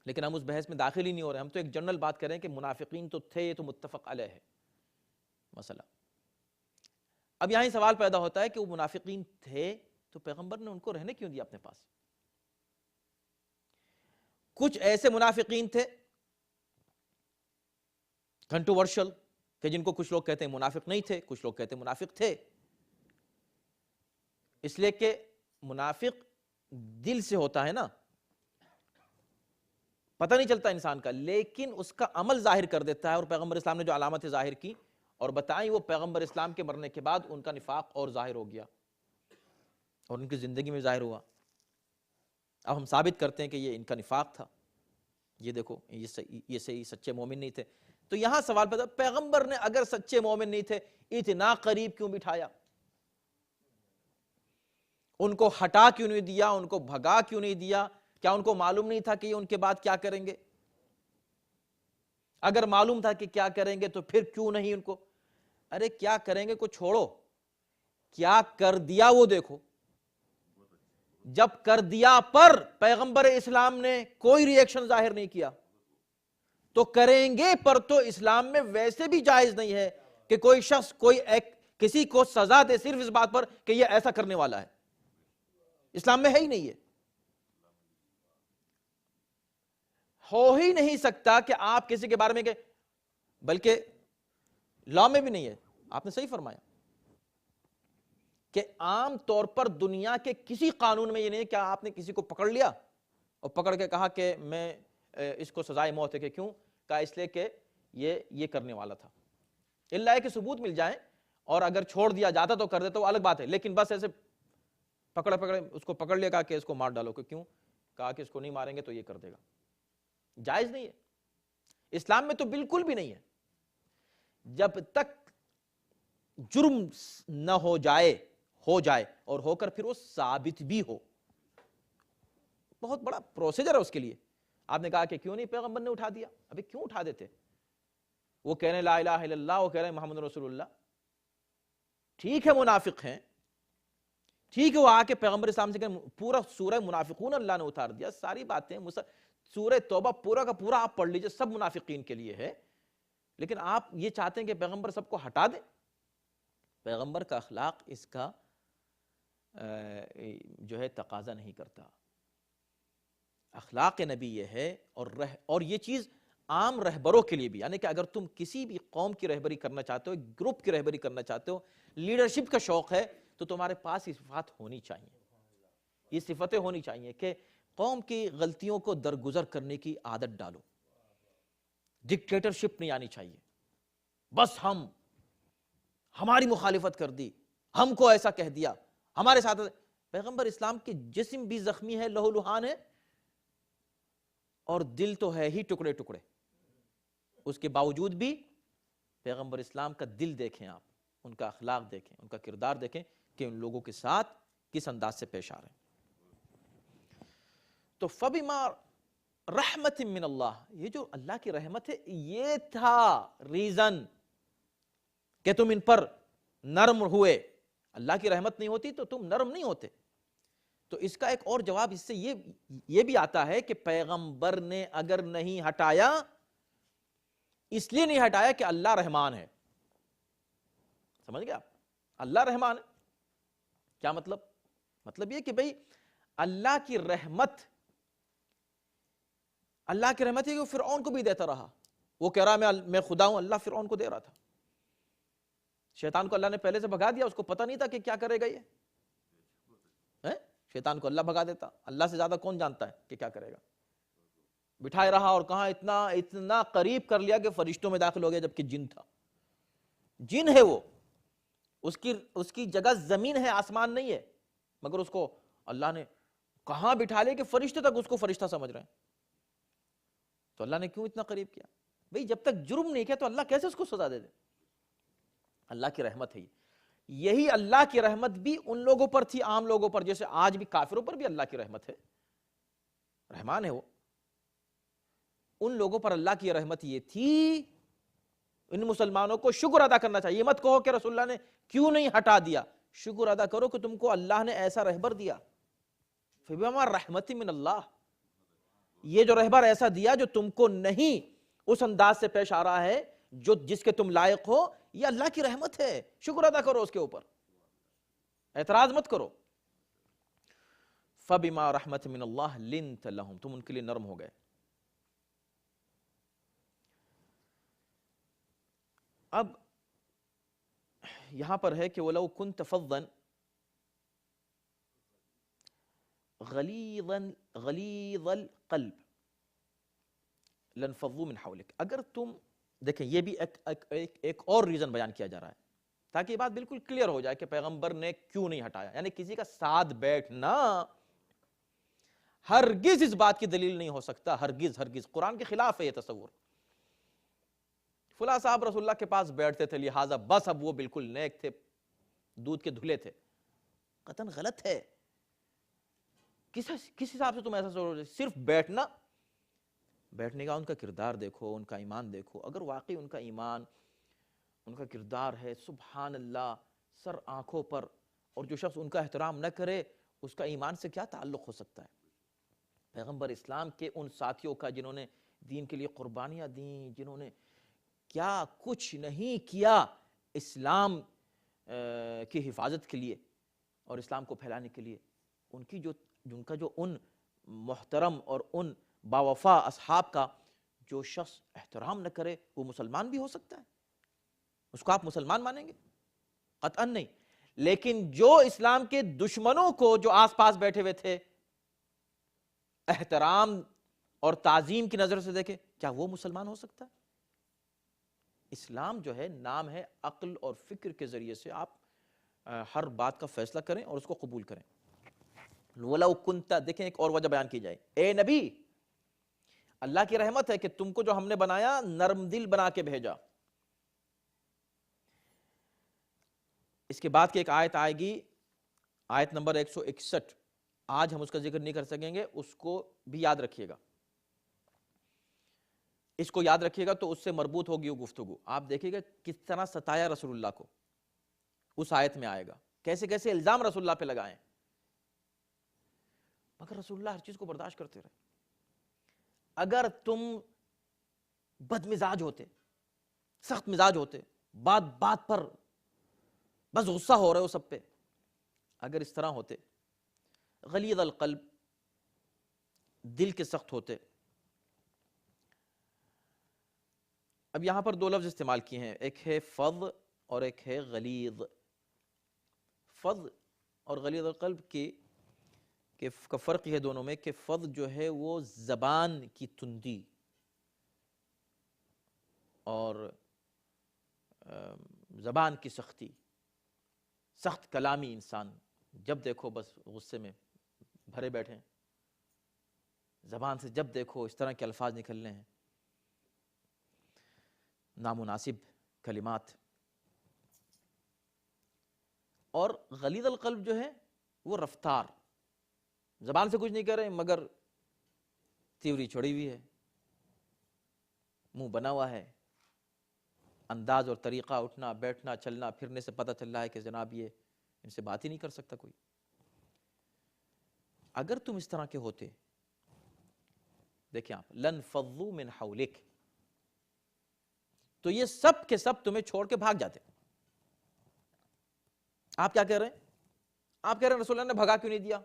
لیکن ہم اس بحث میں داخل ہی نہیں ہو رہے. ہم تو ایک جنرل بات کریں کہ منافقین تو تھے، یہ تو متفق علیہ ہے مسئلہ. اب یہاں ہی سوال پیدا ہوتا ہے کہ وہ منافقین تھے تو پیغمبر نے ان کو رہنے کیوں دیا اپنے پاس؟ کچھ ایسے منافقین تھے کنٹروورشل کہ جن کو کچھ لوگ کہتے ہیں منافق نہیں تھے، کچھ لوگ کہتے ہیں منافق تھے، اس لیے کہ منافق دل سے ہوتا ہے نا، پتہ نہیں چلتا انسان کا، لیکن اس کا عمل ظاہر کر دیتا ہے. اور پیغمبر اسلام نے جو علامتیں ظاہر کی اور بتائیں، وہ پیغمبر اسلام کے مرنے کے بعد ان کا نفاق اور ظاہر ہو گیا اور ان کی زندگی میں ظاہر ہوا. اب ہم ثابت کرتے ہیں کہ یہ ان کا نفاق تھا، یہ دیکھو یہ صحیح سچے مومن نہیں تھے. تو یہاں سوال پیدا، پیغمبر نے اگر سچے مومن نہیں تھے اتنا قریب کیوں بٹھایا؟ ان کو ہٹا کیوں نہیں دیا؟ ان کو بھگا کیوں نہیں دیا؟ کیا ان کو معلوم نہیں تھا کہ یہ ان کے بعد کیا کریں گے؟ اگر معلوم تھا کہ کیا کریں گے تو پھر کیوں نہیں ان کو؟ ارے کیا کریں گے کو چھوڑو، کیا کر دیا وہ دیکھو. جب کر دیا پر پیغمبر اسلام نے کوئی ری ایکشن ظاہر نہیں کیا تو کریں گے پر تو اسلام میں ویسے بھی جائز نہیں ہے کہ کوئی شخص کسی کو سزا دے صرف اس بات پر کہ یہ ایسا کرنے والا ہے. اسلام میں ہے ہی نہیں، ہے ہو ہی نہیں سکتا کہ آپ کسی کے بارے میں کہ، بلکہ لا میں بھی نہیں ہے. آپ نے صحیح فرمایا کہ عام طور پر دنیا کے کسی قانون میں یہ نہیں ہے کہ آپ نے کسی کو پکڑ لیا اور پکڑ کے کہا کہ میں اس کو سزائے موت ہے، کہ کیوں؟ کہا اس لیے کہ یہ کرنے والا تھا. اللہ ہے کہ ثبوت مل جائیں، اور اگر چھوڑ دیا جاتا تو کر دیتا وہ الگ بات ہے، لیکن بس ایسے پکڑے اس کو پکڑ لیا، کہا کہ اس کو مار ڈالو. کہ کیوں؟ کہا کہ اس کو نہیں ماریں گے تو یہ کر دے گا. جائز نہیں ہے، اسلام میں تو بالکل بھی نہیں ہے. جب تک جرم نہ ہو جائے اور ہو کر پھر وہ ثابت بھی ہو، بہت بڑا پروسیجر ہے اس کے لیے. آپ نے کہا کہ کیوں نہیں پیغمبر نے اٹھا دیا؟ ابھی کیوں اٹھا دیتے؟ وہ کہہ رہے ہیں لا الہ الا اللہ، وہ کہہ رہے ہیں محمد رسول اللہ. ٹھیک ہے منافق ہیں، ٹھیک ہے وہ آ کے پیغمبر اسلام سے کہ پورا سورہ منافقون اللہ نے اتار دیا، ساری باتیں سورہ توبہ پورا کا پورا آپ پڑھ لیجئے، سب منافقین کے لیے ہے. لیکن آپ یہ چاہتے ہیں کہ پیغمبر سب کو ہٹا دیں؟ پیغمبر کا اخلاق اس کا جو ہے تقاضا نہیں کرتا. اخلاق نبی یہ ہے، اور یہ چیز عام رہبروں کے لیے بھی، یعنی کہ اگر تم کسی بھی قوم کی رہبری کرنا چاہتے ہو، گروپ کی رہبری کرنا چاہتے ہو، لیڈرشپ کا شوق ہے، تو تمہارے پاس یہ صفات ہونی چاہیے. یہ صفتیں ہونی چاہیے کہ قوم کی غلطیوں کو درگزر کرنے کی عادت ڈالو. ڈکٹیٹرشپ نہیں آنی چاہیے، بس ہماری مخالفت کر دی، ہم کو ایسا کہہ دیا، ہمارے ساتھ. پیغمبر اسلام کے جسم بھی زخمی ہے، لہو لہان ہے، اور دل تو ہے ہی ٹکڑے ٹکڑے. اس کے باوجود بھی پیغمبر اسلام کا دل دیکھیں آپ، ان کا اخلاق دیکھیں، ان کا کردار دیکھیں کہ ان لوگوں کے ساتھ کس انداز سے پیش آ رہے ہیں. تو فَبِمَا رحمت من اللہ، یہ جو اللہ کی رحمت ہے، یہ تھا ریزن کہ تم ان پر نرم ہوئے. اللہ کی رحمت نہیں ہوتی تو تم نرم نہیں ہوتے. تو اس کا ایک اور جواب اس سے یہ بھی آتا ہے کہ پیغمبر نے اگر نہیں ہٹایا، اس لیے نہیں ہٹایا کہ اللہ رحمان ہے. سمجھ گئے آپ؟ اللہ رحمان ہے کیا مطلب؟ مطلب یہ کہ بھئی اللہ کی رحمت ہے کہ وہ فرعون کو بھی دیتا رہا. وہ کہہ رہا میں خدا ہوں، اللہ فرعون کو دے رہا تھا. شیطان کو اللہ نے پہلے سے بھگا دیا، اس کو پتہ نہیں تھا کہ کیا کرے گا. یہ شیطان کو اللہ بھگا دیتا، اللہ سے زیادہ کون جانتا ہے کہ کیا کرے گا. بٹھائے رہا، اور کہاں اتنا قریب کر لیا کہ فرشتوں میں داخل ہو گیا، جبکہ جن تھا. جن ہے وہ، اس کی جگہ زمین ہے، آسمان نہیں ہے، مگر اس کو اللہ نے کہاں بٹھا لیا کہ فرشتے تک اس کو فرشتہ سمجھ رہے ہیں. تو اللہ نے کیوں اتنا قریب کیا؟ بھئی جب تک جرم نہیں کیا تو اللہ کیسے اس کو سزا دے دے؟ اللہ کی رحمت ہے. یہی اللہ کی رحمت بھی ان لوگوں پر تھی، عام لوگوں پر، جیسے آج بھی کافروں پر بھی اللہ کی رحمت ہے، رحمان ہے وہ. ان لوگوں پر اللہ کی رحمت یہ تھی. ان مسلمانوں کو شکر ادا کرنا چاہیے. یہ مت کہو کہ رسول اللہ نے کیوں نہیں ہٹا دیا، شکر ادا کرو کہ تم کو اللہ نے ایسا رہبر دیا. فبما رحمت من اللہ، یہ جو رہبر ایسا دیا جو تم کو نہیں اس انداز سے پیش آ رہا ہے جس کے تم لائق ہو، یہ اللہ کی رحمت ہے. شکر ادا کرو اس کے اوپر، اعتراض مت کرو. فبما رحمت من اللہ لنت لہم، تم ان کے لیے نرم ہو گئے. اب یہاں پر ہے کہ وَلَوْ كُنْتَ فَظًّا غَلِيظَ الْقَلْبِ لَانْفَضُّوا مِنْ حَوْلِكَ. اگر تم دیکھیں، یہ بھی ایک اور ریزن بیان کیا جا رہا ہے تاکہ یہ بات بالکل کلیئر ہو جائے کہ پیغمبر نے کیوں نہیں ہٹایا. یعنی کسی کا ساتھ بیٹھنا ہرگز اس بات کی دلیل نہیں ہو سکتا، ہرگز. قرآن کے خلاف ہے یہ تصور. فلاں صاحب رسول اللہ کے پاس بیٹھتے تھے لہٰذا بس اب وہ بالکل نیک تھے، دودھ کے دھلے تھے. قطعاً غلط ہے. کس حساب سے تم ایسا سوچ؟ صرف بیٹھنے کا ان کا کردار دیکھو، ان کا ایمان دیکھو. اگر واقعی ان کا ایمان، ان کا کردار ہے سبحان اللہ سر آنکھوں پر، اور جو شخص ان کا احترام نہ کرے اس کا ایمان سے کیا تعلق ہو سکتا ہے؟ پیغمبر اسلام کے ان ساتھیوں کا جنہوں نے دین کے لیے قربانیاں دیں، جنہوں نے کیا کچھ نہیں کیا اسلام کی حفاظت کے لیے اور اسلام کو پھیلانے کے لیے، ان کا جو ان محترم اور ان باوفا اصحاب کا جو شخص احترام نہ کرے وہ مسلمان بھی ہو سکتا ہے؟ اس کو آپ مسلمان مانیں گے؟ قطعاً نہیں. لیکن جو اسلام کے دشمنوں کو جو آس پاس بیٹھے ہوئے تھے احترام اور تعظیم کی نظر سے دیکھے، کیا وہ مسلمان ہو سکتا ہے؟ اسلام جو ہے نام ہے عقل اور فکر کے ذریعے سے آپ ہر بات کا فیصلہ کریں اور اس کو قبول کریں. وَلَوْ كُنْتَ، دیکھیں ایک اور وجہ بیان کی جائے، اے نبی، اللہ کی رحمت ہے کہ تم کو جو ہم نے بنایا نرم دل بنا کے بھیجا. اس کے بعد کی ایک آیت آئے گی، آیت نمبر 161، آج ہم اس کا ذکر نہیں کر سکیں گے، اس کو بھی یاد رکھیے گا. اس کو یاد رکھیے گا تو اس سے مربوط ہوگی وہ گفتگو. آپ دیکھیے گا کس طرح ستایا رسول اللہ کو، اس آیت میں آئے گا کیسے کیسے الزام رسول اللہ پہ لگائیں، مگر رسول اللہ ہر چیز کو برداشت کرتے رہے. اگر تم بد مزاج ہوتے، سخت مزاج ہوتے، بات بات پر بس غصہ ہو رہے ہو سب پہ، اگر اس طرح ہوتے، غلیظ القلب، دل کے سخت ہوتے. اب یہاں پر دو لفظ استعمال کیے ہیں، ایک ہے فظ اور ایک ہے غلیظ. فظ اور غلیظ القلب کا فرق یہ ہے دونوں میں کہ فظ جو ہے وہ زبان کی تندی اور زبان کی سختی، سخت کلامی، انسان جب دیکھو بس غصے میں بھرے بیٹھے ہیں، زبان سے جب دیکھو اس طرح کے الفاظ نکلنے ہیں، نامناسب کلمات. اور غلیظ القلب جو ہے وہ رفتار، زبان سے کچھ نہیں کر رہے مگر تیوری چھڑی ہوئی ہے، منہ بنا ہوا ہے، انداز اور طریقہ اٹھنا بیٹھنا چلنا پھرنے سے پتہ چل رہا ہے کہ جناب یہ ان سے بات ہی نہیں کر سکتا کوئی. اگر تم اس طرح کے ہوتے، دیکھیں آپ، لن فضوا من حولک، تو یہ سب کے سب تمہیں چھوڑ کے بھاگ جاتے. آپ کیا کہہ رہے ہیں؟ آپ کہہ رہے ہیں رسول اللہ نے بھگا کیوں نہیں دیا؟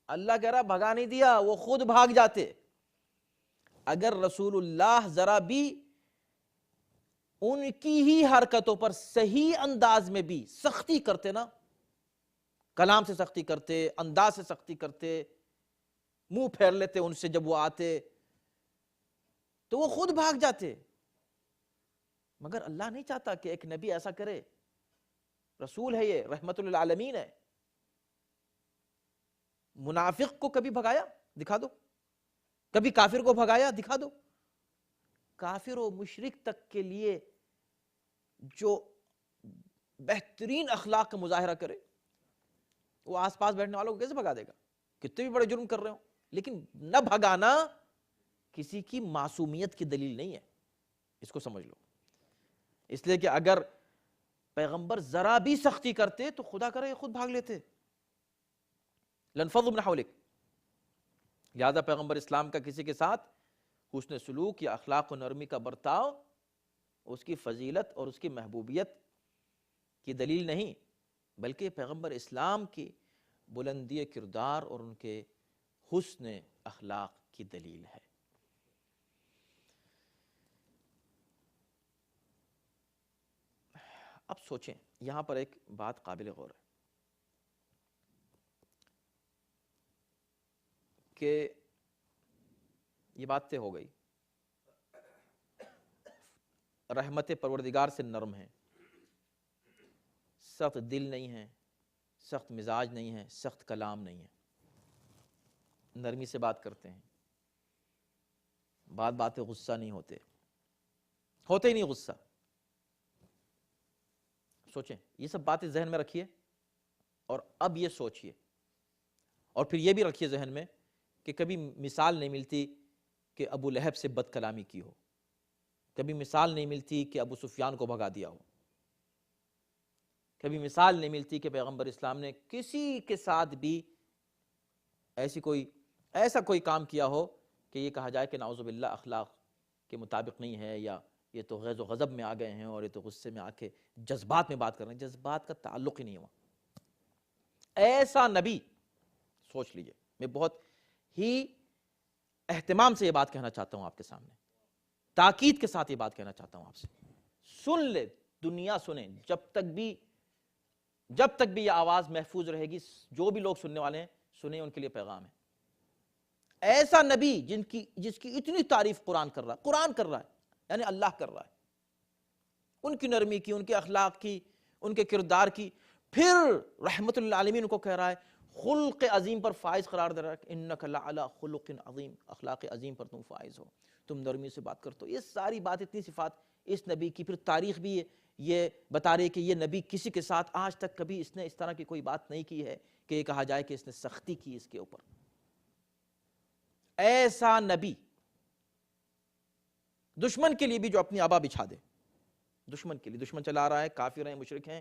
اللہ کہہ رہا بھگا نہیں دیا، وہ خود بھاگ جاتے. اگر رسول اللہ ذرا بھی ان کی ہی حرکتوں پر صحیح انداز میں بھی سختی کرتے نا، کلام سے سختی کرتے، انداز سے سختی کرتے، منہ پھیر لیتے ان سے جب وہ آتے، تو وہ خود بھاگ جاتے. مگر اللہ نہیں چاہتا کہ ایک نبی ایسا کرے. رسول ہے، یہ رحمت للعالمین ہے. منافق کو کبھی بھگایا؟ دکھا دو. کبھی کافر کو بھگایا؟ دکھا دو. کافر و مشرک تک کے لیے جو بہترین اخلاق کا مظاہرہ کرے، وہ آس پاس بیٹھنے والوں کو کیسے بھگا دے گا؟ کتنے بھی بڑے جرم کر رہے ہوں. لیکن نہ بھگانا کسی کی معصومیت کی دلیل نہیں ہے، اس کو سمجھ لو. اس لیے کہ اگر پیغمبر ذرا بھی سختی کرتے تو خدا کرے یہ خود بھاگ لیتے. لنفضوا من حولک. لہذا پیغمبر اسلام کا کسی کے ساتھ حسن سلوک یا اخلاق و نرمی کا برتاؤ اس کی فضیلت اور اس کی محبوبیت کی دلیل نہیں، بلکہ پیغمبر اسلام کی بلندی کردار اور ان کے حسن اخلاق کی دلیل ہے. اب سوچیں، یہاں پر ایک بات قابل غور ہے کہ یہ بات طے ہو گئی، رحمت پروردگار سے نرم ہے، سخت دل نہیں ہے، سخت مزاج نہیں ہے، سخت کلام نہیں ہے، نرمی سے بات کرتے ہیں، بات پہ غصہ نہیں ہوتے ہی نہیں غصہ. سوچیں، یہ سب باتیں ذہن میں رکھیے، اور اب یہ سوچئے، اور پھر یہ بھی رکھیے ذہن میں کہ کبھی مثال نہیں ملتی کہ ابو لہب سے بد کلامی کی ہو، کبھی مثال نہیں ملتی کہ ابو سفیان کو بھگا دیا ہو، کبھی مثال نہیں ملتی کہ پیغمبر اسلام نے کسی کے ساتھ بھی ایسا کوئی کام کیا ہو کہ یہ کہا جائے کہ نعوذ باللہ اخلاق کے مطابق نہیں ہے، یا یہ تو غیظ و غضب میں آ گئے ہیں اور یہ تو غصے میں آ کے جذبات میں بات کر رہے ہیں. جذبات کا تعلق ہی نہیں ہوا. ایسا نبی، سوچ لیجئے، میں بہت ہی اہتمام سے یہ بات کہنا چاہتا ہوں آپ کے سامنے، تاکید کے ساتھ یہ بات کہنا چاہتا ہوں آپ سے. سن لے، دنیا سنیں، جب تک بھی یہ آواز محفوظ رہے گی، جو بھی لوگ سننے والے ہیں سنیں، ان کے لیے پیغام ہے. ایسا نبی جس کی اتنی تعریف قرآن کر رہا ہے یعنی اللہ کر رہا ہے، ان کی نرمی کی، ان کے اخلاق کی، ان کے کردار کی، پھر رحمت للعالمین کو کہہ رہا ہے، خلق عظیم پر فائز قرار دے رہا ہے، انک لعلی خلق عظیم، اخلاق عظیم پر تم فائز ہو، تم نرمی سے بات کرتے ہو۔ یہ ساری بات، اتنی صفات اس نبی کی، پھر تاریخ بھی یہ بتا رہی ہے کہ یہ نبی کسی کے ساتھ آج تک کبھی اس نے اس طرح کی کوئی بات نہیں کی ہے کہ یہ کہا جائے کہ اس نے سختی کی اس کے اوپر۔ ایسا نبی دشمن کے لیے بھی جو اپنی آبا بچھا دے، دشمن کے لیے، دشمن چلا رہا ہے، کافر ہیں، مشرک ہیں،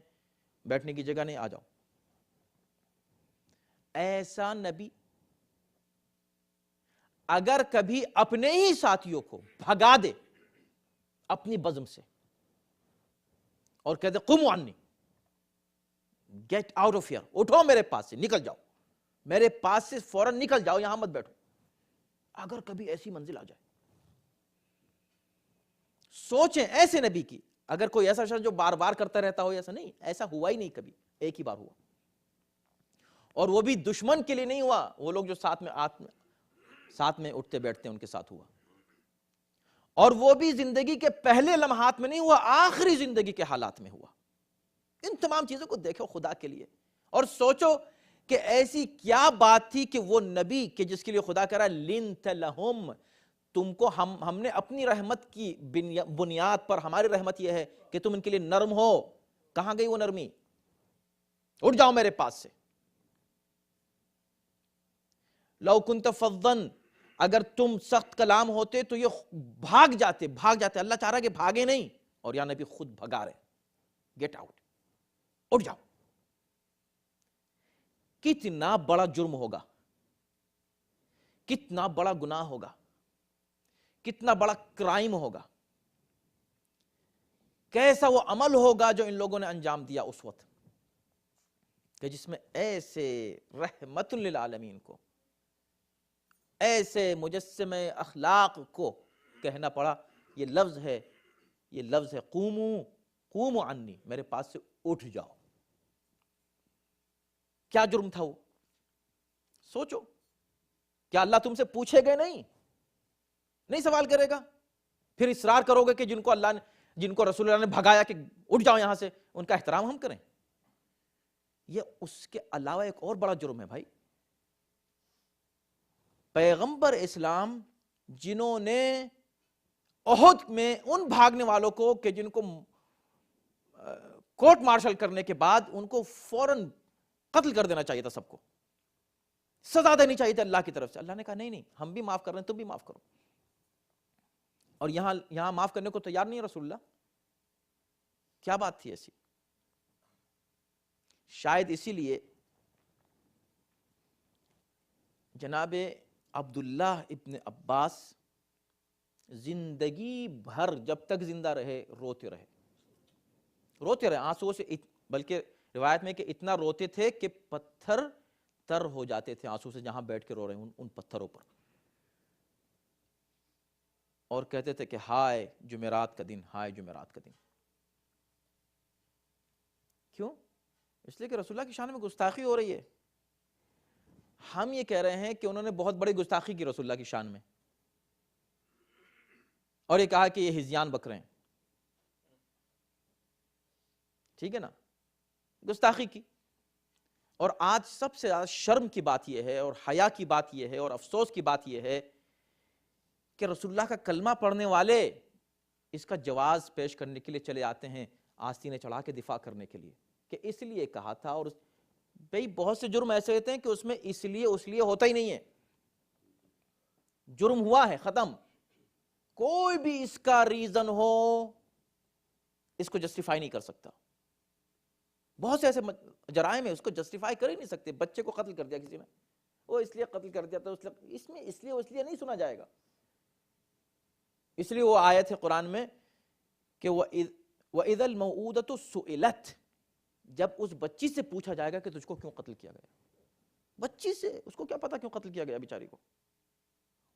بیٹھنے کی جگہ نہیں، آ جاؤ۔ ایسا نبی اگر کبھی اپنے ہی ساتھیوں کو بھگا دے اپنی بزم سے اور کہتے قوموا عنی، گیٹ آؤٹ آف ہیئر، اٹھو میرے پاس سے، نکل جاؤ میرے پاس سے، فوراً نکل جاؤ، یہاں مت بیٹھو، اگر کبھی ایسی منزل آ جائے۔ سوچیں ایسے نبی کی، اگر کوئی ایسا شخص جو بار بار کرتا رہتا ہو، ایسا نہیں، ایسا ہوا ہی نہیں کبھی، ایک ہی بار ہوا، اور وہ بھی دشمن کے لیے نہیں ہوا، وہ لوگ جو ساتھ میں اٹھتے بیٹھتے ہیں ان کے ساتھ ہوا، اور وہ بھی زندگی کے پہلے لمحات میں نہیں ہوا، آخری زندگی کے حالات میں ہوا۔ ان تمام چیزوں کو دیکھو خدا کے لیے، اور سوچو کہ ایسی کیا بات تھی کہ وہ نبی کہ جس کے لیے خدا کہہ رہا ہے لنت لہم، تم کو ہم نے اپنی رحمت کی بنیاد پر، ہماری رحمت یہ ہے کہ تم ان کے لیے نرم ہو۔ کہاں گئی وہ نرمی؟ اٹھ جاؤ میرے پاس سے۔ لو کنت فظا، اگر تم سخت کلام ہوتے تو یہ بھاگ جاتے۔ اللہ چاہ رہا ہے کہ بھاگے نہیں، اور یا نبی خود بھگا رہے، گیٹ آؤٹ، اٹھ جاؤ۔ کتنا بڑا جرم ہوگا، کتنا بڑا گناہ ہوگا، کتنا بڑا کرائم ہوگا، کیسا وہ عمل ہوگا جو ان لوگوں نے انجام دیا اس وقت، کہ جس میں ایسے رحمت للعالمین کو، ایسے مجسم اخلاق کو کہنا پڑا۔ یہ لفظ ہے قوموا عنی، میرے پاس سے اٹھ جاؤ۔ کیا جرم تھا وہ؟ سوچو، کیا اللہ تم سے پوچھے گئے؟ نہیں سوال کرے گا۔ پھر اصرار کرو گے کہ جن کو رسول اللہ نے بھگایا کہ اٹھ جاؤ یہاں سے، ان کا احترام ہم کریں؟ یہ اس کے علاوہ ایک اور بڑا جرم ہے بھائی۔ پیغمبر اسلام جنہوں نے احد میں ان بھاگنے والوں کو کہ جن کو کورٹ مارشل کرنے کے بعد ان کو فوراً قتل کر دینا چاہیے تھا، سب کو سزا دینی چاہیے تھی اللہ کی طرف سے، اللہ نے کہا نہیں، ہم بھی معاف کر رہے ہیں، تم بھی معاف کرو۔ اور یہاں معاف کرنے کو تیار نہیں ہے رسول اللہ۔ کیا بات تھی ایسی؟ شاید اسی لیے جناب عبداللہ ابن عباس زندگی بھر جب تک زندہ رہے روتے رہے آنسوؤں سے، بلکہ روایت میں کہ اتنا روتے تھے کہ پتھر تر ہو جاتے تھے آنسو سے، جہاں بیٹھ کے رو رہے ہیں ان پتھروں پر، اور کہتے تھے کہ ہائے جمعرات کا دن، ہائے جمعرات کا دن۔ کیوں؟ اس لیے کہ رسول اللہ کی شان میں گستاخی ہو رہی ہے۔ ہم یہ کہہ رہے ہیں کہ انہوں نے بہت بڑی گستاخی کی رسول اللہ کی شان میں، اور یہ کہا کہ یہ ہذیان بکرے ہیں، ٹھیک ہے نا، گستاخی کی۔ اور آج سب سے زیادہ شرم کی بات یہ ہے، اور حیا کی بات یہ ہے، اور افسوس کی بات یہ ہے کہ رسول اللہ کا کلمہ پڑھنے والے اس کا جواز پیش کرنے کے لیے چلے آتے ہیں، آستینیں چڑھا کے دفاع کرنے کے لیے کہ اس لیے کہا تھا۔ اور بھئی بہت سے جرم ایسے ہوتے ہیں کہ اس میں اس لیے ہوتا ہی نہیں ہے، جرم ہوا ہے، ختم، کوئی بھی اس کا ریزن ہو اس کو جسٹیفائی نہیں کر سکتا۔ بہت سے ایسے جرائم ہیں اس کو جسٹیفائی کر ہی نہیں سکتے۔ بچے کو قتل کر دیا کسی نے، وہ اس لیے قتل کر دیا تھا، اس لیے نہیں سنا جائے گا۔ اس لیے وہ آیت ہے قرآن میں کہ وَإِذَا الْمَوْءُودَةُ سُئِلَتْ، جب اس بچی سے پوچھا جائے گا کہ تجھ کو کیوں قتل کیا گیا، بچی سے، اس کو کیا پتا کیوں قتل کیا گیا بیچاری کو۔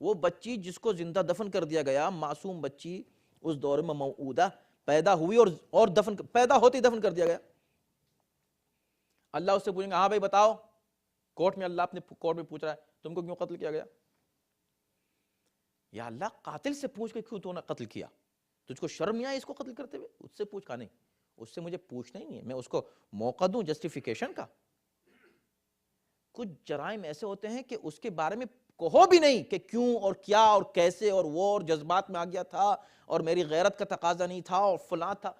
وہ بچی جس کو زندہ دفن کر دیا گیا، معصوم بچی، اس دور میں موعودہ پیدا ہوئی اور پیدا ہوتے ہی دفن کر دیا گیا۔ اللہ اس سے پوچھیں گا ہاں بھائی بتاؤ، کورٹ میں اللہ اپنے کورٹ میں پوچھ رہا ہے تم کو کیوں قتل کیا گیا؟ یا اللہ قاتل سے پوچھ کے کیوں تو نے قتل کیا؟ تجھ کو شرم نہیں آئی اس کو قتل کرتے ہوئے؟ اس سے پوچھ. کہا نہیں، اس سے مجھے پوچھنا ہی نہیں ہے، میں اس کو موقع دوں جسٹیفیکیشن کا. کچھ جرائم ایسے ہوتے ہیں کہ اس کے بارے میں کہو بھی نہیں کہ کیوں اور کیا اور کیسے، اور وہ اور جذبات میں آ گیا تھا اور میری غیرت کا تقاضا نہیں تھا اور فلاں تھا.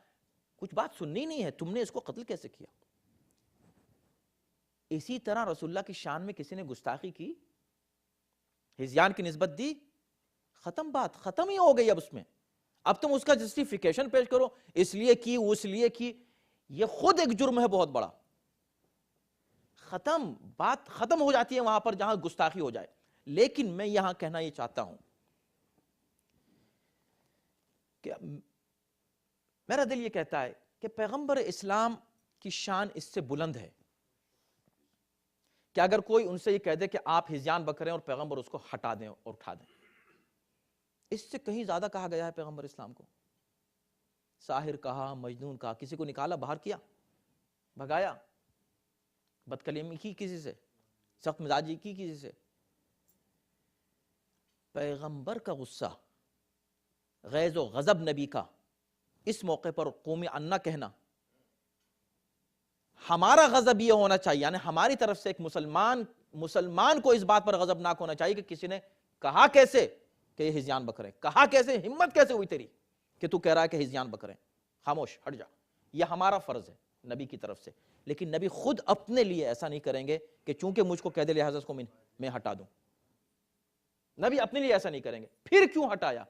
کچھ بات سننی نہیں ہے، تم نے اس کو قتل کیسے کیا؟ اسی طرح رسول اللہ کی شان میں کسی نے گستاخی کی، ہذیان کی نسبت دی، ختم بات، ختم ہی ہو گئی. اب اس میں اب تم اس کا جسٹیفیکیشن پیش کرو، اس لیے کی، اس لیے کی، یہ خود ایک جرم ہے بہت بڑا. ختم بات، ختم ہو جاتی ہے وہاں پر جہاں گستاخی ہو جائے. لیکن میں یہاں کہنا یہ چاہتا ہوں کہ میرا دل یہ کہتا ہے کہ پیغمبر اسلام کی شان اس سے بلند ہے کہ اگر کوئی ان سے یہ کہہ دے کہ آپ ہذیان بکریں اور پیغمبر اس کو ہٹا دیں اور اٹھا دیں. اس سے کہیں زیادہ کہا گیا ہے پیغمبر اسلام کو. ساحر کہا، مجنون کہا، کسی کو نکالا باہر کیا، بھگایا، بد کلیمی کی کسی سے، سخت مزاجی کی کسی سے. پیغمبر کا غصہ، غیظ و غضب نبی کا اس موقع پر قومی انا کہنا، ہمارا غضب یہ ہونا چاہیے، یعنی ہماری طرف سے ایک مسلمان کو اس بات پر غضبناک ہونا چاہیے کہ کسی نے کہا کیسے کہ یہ ہذیان بکرے، کہا کیسے، ہمت کیسے ہوئی تیری کہ تو کہہ رہا ہے کہ ہذیان بکرے، خاموش ہٹ جا. یہ ہمارا فرض ہے نبی کی طرف سے. لیکن نبی خود اپنے لیے ایسا نہیں کریں گے کہ چونکہ مجھ کو کہہ دے لہذا اس کو میں ہٹا دوں. نبی اپنے لیے ایسا نہیں کریں گے. پھر کیوں ہٹایا؟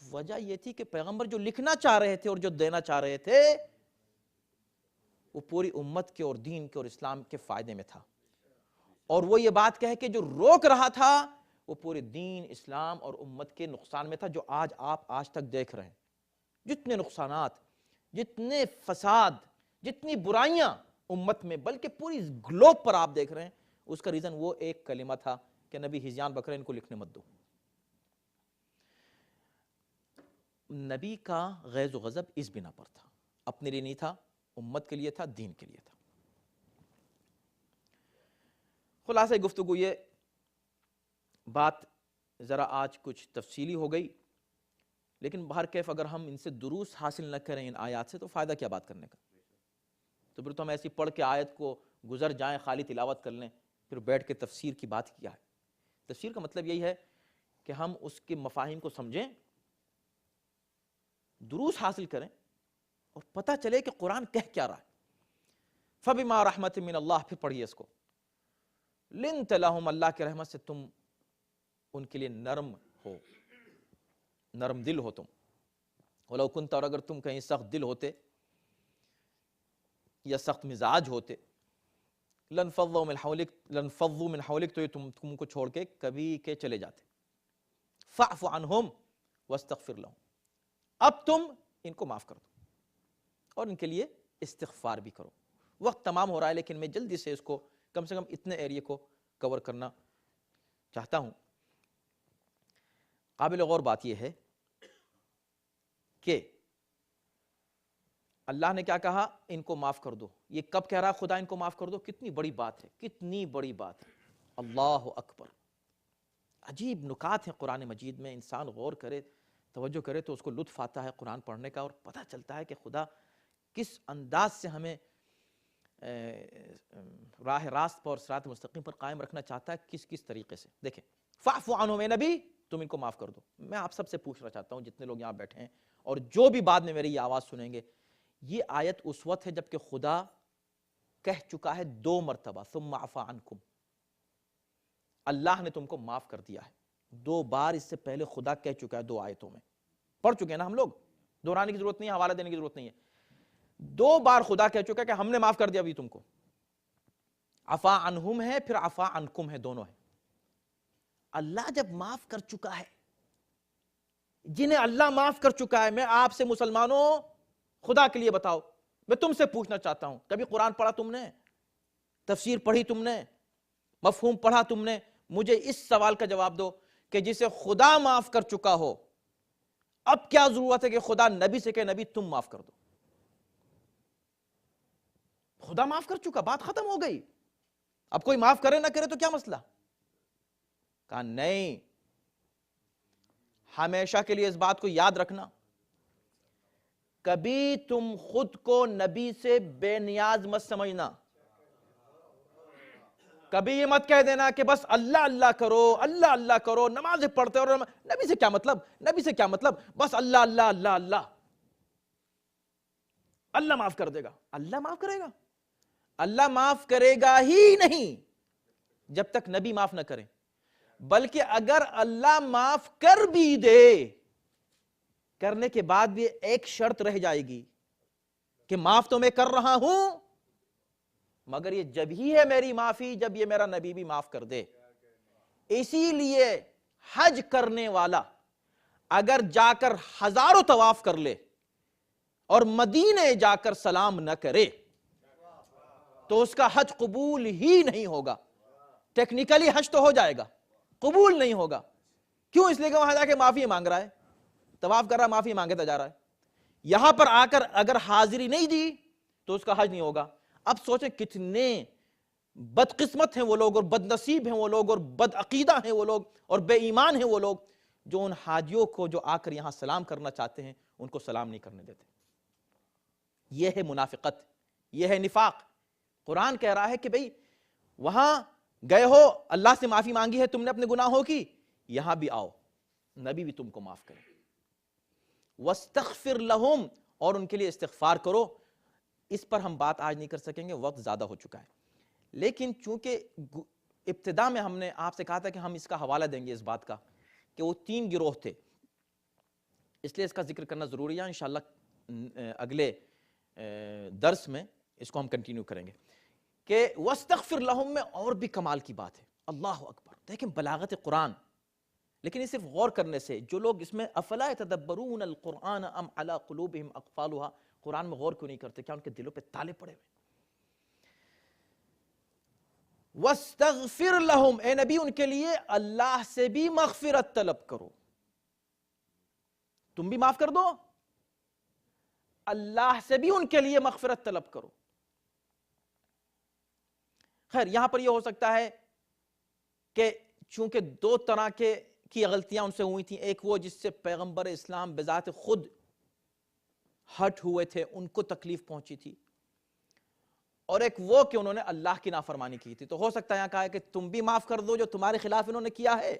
وجہ یہ تھی کہ پیغمبر جو لکھنا چاہ رہے تھے اور جو دینا چاہ رہے تھے وہ پوری امت کے اور دین کے اور اسلام کے فائدے میں تھا. اور وہ یہ بات کہے کہ جو روک رہا تھا وہ پورے دین، اسلام اور امت کے نقصان میں تھا، جو آپ آج تک دیکھ رہے ہیں. جتنے نقصانات، جتنے فساد، جتنی برائیاں امت میں بلکہ پوری گلوب پر آپ دیکھ رہے ہیں، اس کا ریزن وہ ایک کلمہ تھا کہ نبی ہذیان بکرے ان کو لکھنے مت دو. نبی کا غیظ و غضب اس بنا پر تھا، اپنے لیے نہیں تھا، امت کے لیے تھا، دین کے لیے تھا. خلاصہ گفتگو یہ بات ذرا آج کچھ تفصیلی ہو گئی، لیکن بہر کیف اگر ہم ان سے دروس حاصل نہ کریں ان آیات سے تو فائدہ کیا بات کرنے کا؟ تو پھر تو ہم ایسی پڑھ کے آیت کو گزر جائیں، خالی تلاوت کر لیں، پھر بیٹھ کے تفسیر کی بات کیا ہے؟ تفسیر کا مطلب یہی ہے کہ ہم اس کے مفاہیم کو سمجھیں، دروس حاصل کریں اور پتہ چلے کہ قرآن کہہ کیا رہا ہے. فَبِمَا رَحْمَةٍ مِّنَ اللَّهِ، پھر پڑھیے اس کو، لِنْتَ لَهُمْ، اللہ کی رحمت سے تم ان کے لیے نرم ہو، نرم دل ہو تم. وَلَوْ كُنْتَ، اور اگر تم کہیں سخت دل ہوتے یا سخت مزاج ہوتے، لَنْفَضُّوا مِنْ حَوْلِكَ، تو یہ تم کو چھوڑ کے کبھی کے چلے جاتے. فَاعْفُ عَنْهُمْ وَاسْتَغْفِرْ لَهُمْ، اب تم ان کو معاف کر دو اور ان کے لیے استغفار بھی کرو. وقت تمام ہو رہا ہے لیکن میں جلدی سے اس کو کم سے کم اتنے ایریے کو کور کرنا چاہتا ہوں. قابل غور بات یہ ہے کہ اللہ نے کیا کہا؟ ان کو معاف کر دو. یہ کب کہہ رہا خدا ان کو معاف کر دو؟ کتنی بڑی بات ہے، کتنی بڑی بات ہے. اللہ اکبر. عجیب نکات ہیں قرآن مجید میں، انسان غور کرے، توجہ کرے تو اس کو لطف آتا ہے قرآن پڑھنے کا، اور پتہ چلتا ہے کہ خدا کس انداز سے ہمیں راہ راست پر، صراط مستقیم پر قائم رکھنا چاہتا ہے، کس طریقے سے. دیکھیں، فاعف عنہم، اے نبی تم ان کو معاف کر دو. میں آپ سب سے پوچھنا چاہتا ہوں، جتنے لوگ یہاں بیٹھے ہیں اور جو بھی بعد میں میری یہ آواز سنیں گے، یہ آیت اس وقت ہے جب کہ خدا کہہ چکا ہے 2 مرتبہ ثم عفا عنکم، اللہ نے تم کو معاف کر دیا ہے. 2 بار اس سے پہلے خدا کہہ چکا ہے 2 آیتوں میں، پڑھ چکے ہیں نا ہم لوگ، دہرانے کی ضرورت نہیں ہے، حوالہ دینے کی ضرورت نہیں ہے. 2 بار خدا کہہ چکا ہے کہ ہم نے معاف کر دیا ابھی تم کو. عفا عنہم ہے، پھر عفا عنکم ہے، دونوں ہے. اللہ جب معاف کر چکا ہے، جنہیں اللہ معاف کر چکا ہے، میں آپ سے مسلمانوں خدا کے لیے بتاؤ، میں تم سے پوچھنا چاہتا ہوں، کبھی قرآن پڑھا تم نے؟ تفسیر پڑھی تم نے؟ مفہوم پڑھا تم نے؟ مجھے اس سوال کا جواب دو کہ جسے خدا معاف کر چکا ہو، اب کیا ضرورت ہے کہ خدا نبی سے کہ نبی تم معاف کر دو؟ خدا معاف کر چکا، بات ختم ہو گئی. اب کوئی معاف کرے نہ کرے تو کیا مسئلہ؟ کہا نہیں، ہمیشہ کے لیے اس بات کو یاد رکھنا، کبھی تم خود کو نبی سے بے نیاز مت سمجھنا. کبھی یہ مت کہہ دینا کہ بس اللہ اللہ کرو، اللہ اللہ کرو، نمازیں پڑھتے اور نبی سے کیا مطلب، نبی سے کیا مطلب، بس اللہ اللہ اللہ اللہ، اللہ معاف کر دے گا. اللہ معاف کرے گا؟ اللہ معاف کرے گا ہی نہیں جب تک نبی معاف نہ کرے. بلکہ اگر اللہ معاف کر بھی دے، کرنے کے بعد بھی ایک شرط رہ جائے گی کہ معاف تو میں کر رہا ہوں، مگر یہ جب ہی ہے میری معافی جب یہ میرا نبی بھی معاف کر دے. اسی لیے حج کرنے والا اگر جا کر ہزاروں طواف کر لے اور مدینے جا کر سلام نہ کرے تو اس کا حج قبول ہی نہیں ہوگا. ٹیکنیکلی حج تو ہو جائے گا، قبول نہیں ہوگا. کیوں؟ اس لیے کہ وہاں جا کے معافی مانگ رہا ہے، طواف کر رہا ہے، معافی مانگتا جا رہا ہے. یہاں پر آ کر اگر حاضری نہیں دی تو اس کا حج نہیں ہوگا. اب سوچیں کتنے بدقسمت ہیں وہ لوگ اور بد نصیب ہیں وہ لوگ اور بد عقیدہ ہیں وہ لوگ اور بے ایمان ہیں وہ لوگ جو ان حاجیوں کو جو آ کر یہاں سلام کرنا چاہتے ہیں ان کو سلام نہیں کرنے دیتے. یہ ہے منافقت، یہ ہے نفاق. قرآن کہہ رہا ہے کہ بھئی وہاں گئے ہو، اللہ سے معافی مانگی ہے تم نے اپنے گناہوں کی، یہاں بھی آؤ، نبی بھی تم کو معاف کرے. وَاسْتَغْفِرْ لَهُمْ، اور ان کے لیے استغفار کرو. اس پر ہم بات آج نہیں کر سکیں گے، وقت زیادہ ہو چکا ہے. لیکن چونکہ ابتدا میں ہم نے آپ سے کہا تھا کہ ہم اس کا حوالہ دیں گے اس بات کا کہ وہ 3 گروہ تھے، اس لیے اس کا ذکر کرنا ضروری ہے. انشاءاللہ اگلے درس میں اس کو ہم کنٹینیو کریں گے کہ وَاسْتَغْفِرْ لَهُمْ میں اور بھی کمال کی بات ہے. اللہ اکبر، دیکھیں بلاغت قرآن. لیکن یہ صرف غور کرنے سے، جو لوگ اس میں افلا يتدبرون القرآن ام علی قلوبہم اقفالها، قرآن میں غور کیوں نہیں کرتے؟ کیا ان کے دلوں پہ تالے پڑے ہوئے؟ وَاسْتَغْفِرْ لَهُمْ، اے نبی ان کے لیے اللہ سے بھی مغفرت طلب کرو. تم بھی معاف کر دو، اللہ سے بھی ان کے لیے مغفرت طلب کرو. خیر یہاں پر یہ ہو سکتا ہے کہ چونکہ 2 طرح کی غلطیاں ان سے ہوئی تھیں، ایک وہ جس سے پیغمبر اسلام بذات خود ہٹ ہوئے تھے، ان کو تکلیف پہنچی تھی، اور ایک وہ کہ انہوں نے اللہ کی نافرمانی کی تھی. تو ہو سکتا ہے یہاں کہا ہے کہ تم بھی معاف کر دو جو تمہارے خلاف انہوں نے کیا ہے،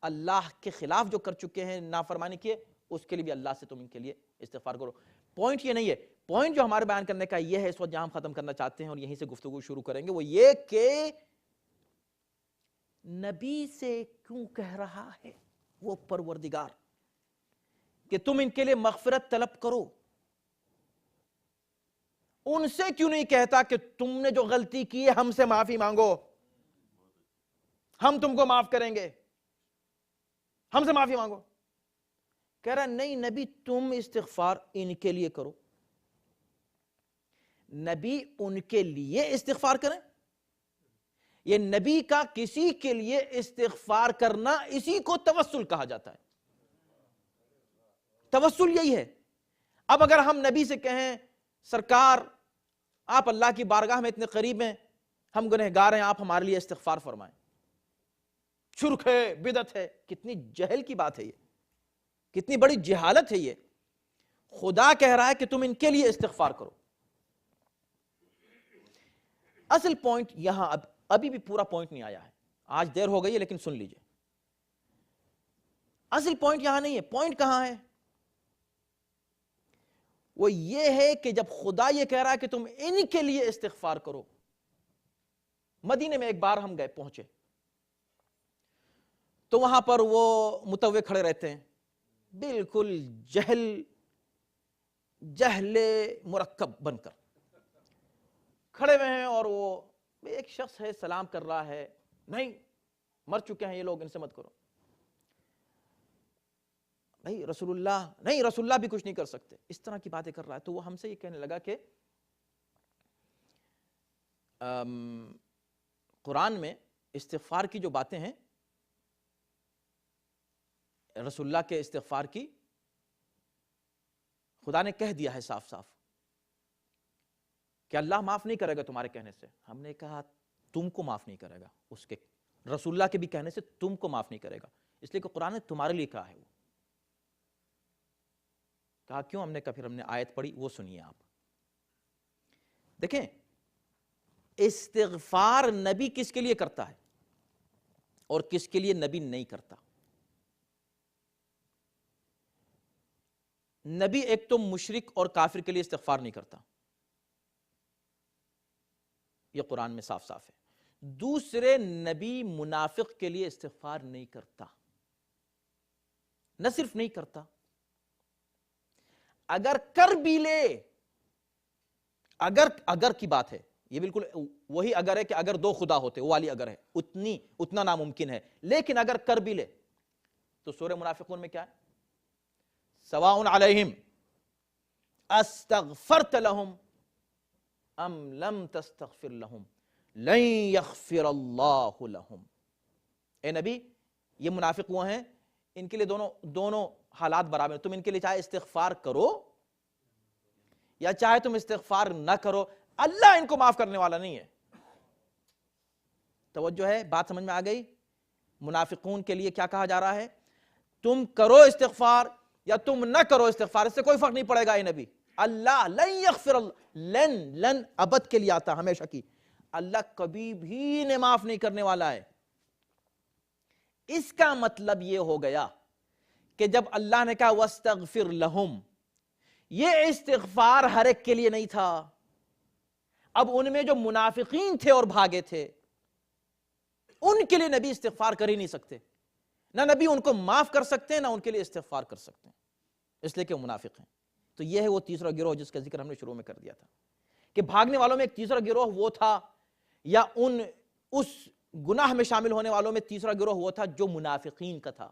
اللہ کے خلاف جو کر چکے ہیں نافرمانی کیے، اس کے لیے بھی اللہ سے تم ان کے لیے استغفار کرو. پوائنٹ یہ نہیں ہے، پوائنٹ جو ہمارے بیان کرنے کا یہ ہے اس وقت جہاں ہم ختم کرنا چاہتے ہیں اور یہیں سے گفتگو شروع کریں گے، وہ یہ کہ نبی سے کیوں کہہ رہا ہے وہ پروردگار کہ تم ان کے لیے مغفرت طلب کرو؟ ان سے کیوں نہیں کہتا کہ تم نے جو غلطی کی ہے ہم سے معافی مانگو، ہم تم کو معاف کریں گے، ہم سے معافی مانگو؟ کہہ رہا نہیں نبی تم استغفار ان کے لیے کرو. نبی ان کے لیے استغفار کریں؟ یہ نبی کا کسی کے لیے استغفار کرنا، اسی کو توسل کہا جاتا ہے. توسل یہی ہے. اب اگر ہم نبی سے کہیں سرکار آپ اللہ کی بارگاہ میں اتنے قریب ہیں، ہم گنہگار ہیں، آپ ہمارے لیے استغفار فرمائیں، شرک ہے، بدعت ہے. کتنی جہل کی بات ہے یہ، کتنی بڑی جہالت ہے یہ. خدا کہہ رہا ہے کہ تم ان کے لیے استغفار کرو. اصل پوائنٹ یہاں ابھی بھی پورا پوائنٹ نہیں آیا ہے، آج دیر ہو گئی ہے لیکن سن لیجئے. اصل پوائنٹ یہاں نہیں ہے. پوائنٹ کہاں ہے؟ وہ یہ ہے کہ جب خدا یہ کہہ رہا ہے کہ تم ان کے لیے استغفار کرو. مدینے میں ایک بار ہم گئے، پہنچے تو وہاں پر وہ متوے کھڑے رہتے ہیں، بالکل جہل مرکب بن کر کھڑے ہوئے ہیں، اور وہ ایک شخص ہے سلام کر رہا ہے، نہیں مر چکے ہیں یہ لوگ، ان سے مت کرو. نہیں رسول اللہ بھی کچھ نہیں کر سکتے، اس طرح کی باتیں کر رہا ہے. تو وہ ہم سے یہ کہنے لگا کہ قرآن میں استغفار کی جو باتیں ہیں، رسول اللہ کے استغفار کی، خدا نے کہہ دیا ہے صاف صاف کہ اللہ معاف نہیں کرے گا تمہارے کہنے سے. ہم نے کہا تم کو معاف نہیں کرے گا، اس کے رسول اللہ کے بھی کہنے سے تم کو معاف نہیں کرے گا. اس لیے کہ قرآن نے تمہارے لیے کہا ہے. وہ کہا کیوں؟ ہم نے کہا پھر ہم نے آیت پڑھی، وہ سنیے آپ. دیکھیں استغفار نبی کس کے لیے کرتا ہے اور کس کے لیے نبی نہیں کرتا. نبی ایک تو مشرک اور کافر کے لیے استغفار نہیں کرتا، یہ قرآن میں صاف صاف ہے. دوسرے نبی منافق کے لیے استغفار نہیں کرتا. نہ صرف نہیں کرتا، اگر کر بھی لے، اگر کی بات ہے، یہ بالکل وہی اگر ہے کہ اگر دو خدا ہوتے، وہ والی اگر ہے، اتنا ناممکن ہے. لیکن اگر کر بھی لے تو سورہ منافقون میں کیا ہے؟ سواء علیہم استغفرت لہم ام لم تستغفر لہم لن یغفر اللہ لہم. اے نبی یہ منافق وہ ہیں، ان کے لیے دونوں حالات برابر ہیں. تم ان کے لیے چاہے استغفار کرو یا چاہے تم استغفار نہ کرو، اللہ ان کو معاف کرنے والا نہیں ہے. توجہ ہے، بات سمجھ میں آ گئی؟ منافقون کے لیے کیا کہا جا رہا ہے؟ تم کرو استغفار یا تم نہ کرو استغفار، اس سے کوئی فرق نہیں پڑے گا. اے نبی اللہ لن یغفر اللہ، لن ابد کے لیے آتا، ہمیشہ کی. اللہ کبھی بھی انہیں معاف نہیں کرنے والا ہے. اس کا مطلب یہ ہو گیا کہ جب اللہ نے کہا وَاسْتَغْفِرْ لَهُمْ، یہ استغفار ہر ایک کے لیے نہیں تھا. اب ان میں جو منافقین تھے اور بھاگے تھے، ان کے لیے نبی استغفار کر ہی نہیں سکتے. نہ نبی ان کو معاف کر سکتے ہیں، نہ ان کے لیے استغفار کر سکتے ہیں، اس لیے کہ وہ منافق ہیں. تو یہ ہے وہ تیسرا گروہ جس کا ذکر ہم نے شروع میں کر دیا تھا کہ بھاگنے والوں میں ایک تیسرا گروہ وہ تھا، یا اس گناہ میں شامل ہونے والوں میں تیسرا گروہ وہ تھا جو منافقین کا تھا.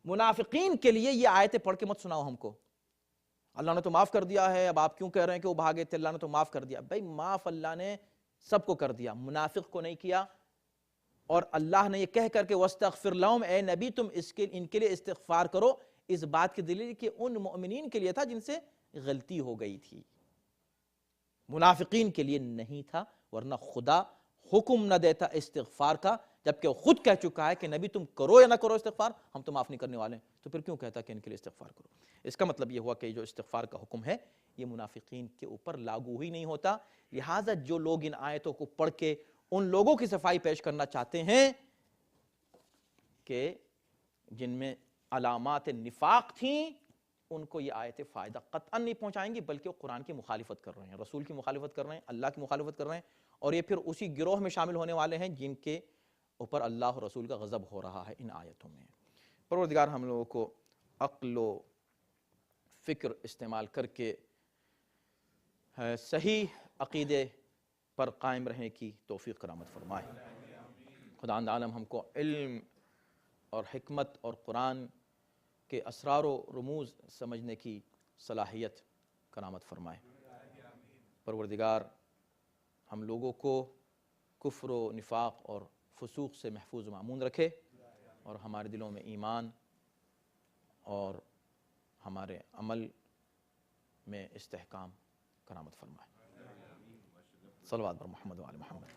منافقین کے لیے یہ آیتیں پڑھ کے مت سناؤ ہم کو، اللہ نے تو معاف کر دیا ہے، اب آپ کیوں کہہ رہے ہیں کہ وہ بھاگے تھے، اللہ نے تو معاف کر دیا. بھائی معاف اللہ نے سب کو کر دیا، منافق کو نہیں کیا. اور اللہ نے یہ کہہ کر کے وَاسْتَغْفِرْ لَهُمْ، اے نبی تم ان کے لیے استغفار کرو، اس بات کی دلیل کہ ان مؤمنین کے لیے تھا جن سے غلطی ہو گئی تھی، منافقین کے لیے نہیں تھا. ورنہ خدا حکم نہ دیتا استغفار کا، جبکہ وہ خود کہہ چکا ہے کہ نبی تم کرو یا نہ کرو استغفار، ہم تو معاف نہیں کرنے والے ہیں. تو پھر کیوں کہتا کہ ان کے لیے استغفار کرو؟ اس کا مطلب یہ ہوا کہ جو استغفار کا حکم ہے یہ منافقین کے اوپر لاگو ہی نہیں ہوتا. لہٰذا جو لوگ ان آیتوں کو پڑھ کے ان لوگوں کی صفائی پیش کرنا چاہتے ہیں کہ جن میں علامات نفاق تھیں، ان کو یہ آیتیں فائدہ قطعاً نہیں پہنچائیں گی، بلکہ وہ قرآن کی مخالفت کر رہے ہیں، رسول کی مخالفت کر رہے ہیں، اللہ کی مخالفت کر رہے ہیں. اور یہ پھر اسی گروہ میں شامل ہونے والے ہیں جن کے اوپر اللہ اور رسول کا غضب ہو رہا ہے ان آیتوں میں. پروردگار ہم لوگوں کو عقل و فکر استعمال کر کے صحیح عقیدے پر قائم رہنے کی توفیق کرامت فرمائے. خداوند عالم ہم کو علم اور حکمت اور قرآن کے اسرار و رموز سمجھنے کی صلاحیت کرامت فرمائے. پروردگار ہم لوگوں کو کفر و نفاق اور فسوق سے محفوظ و مامون رکھے، اور ہمارے دلوں میں ایمان اور ہمارے عمل میں استحکام کرامت فرمائے. صلوات بر محمد و آل محمد.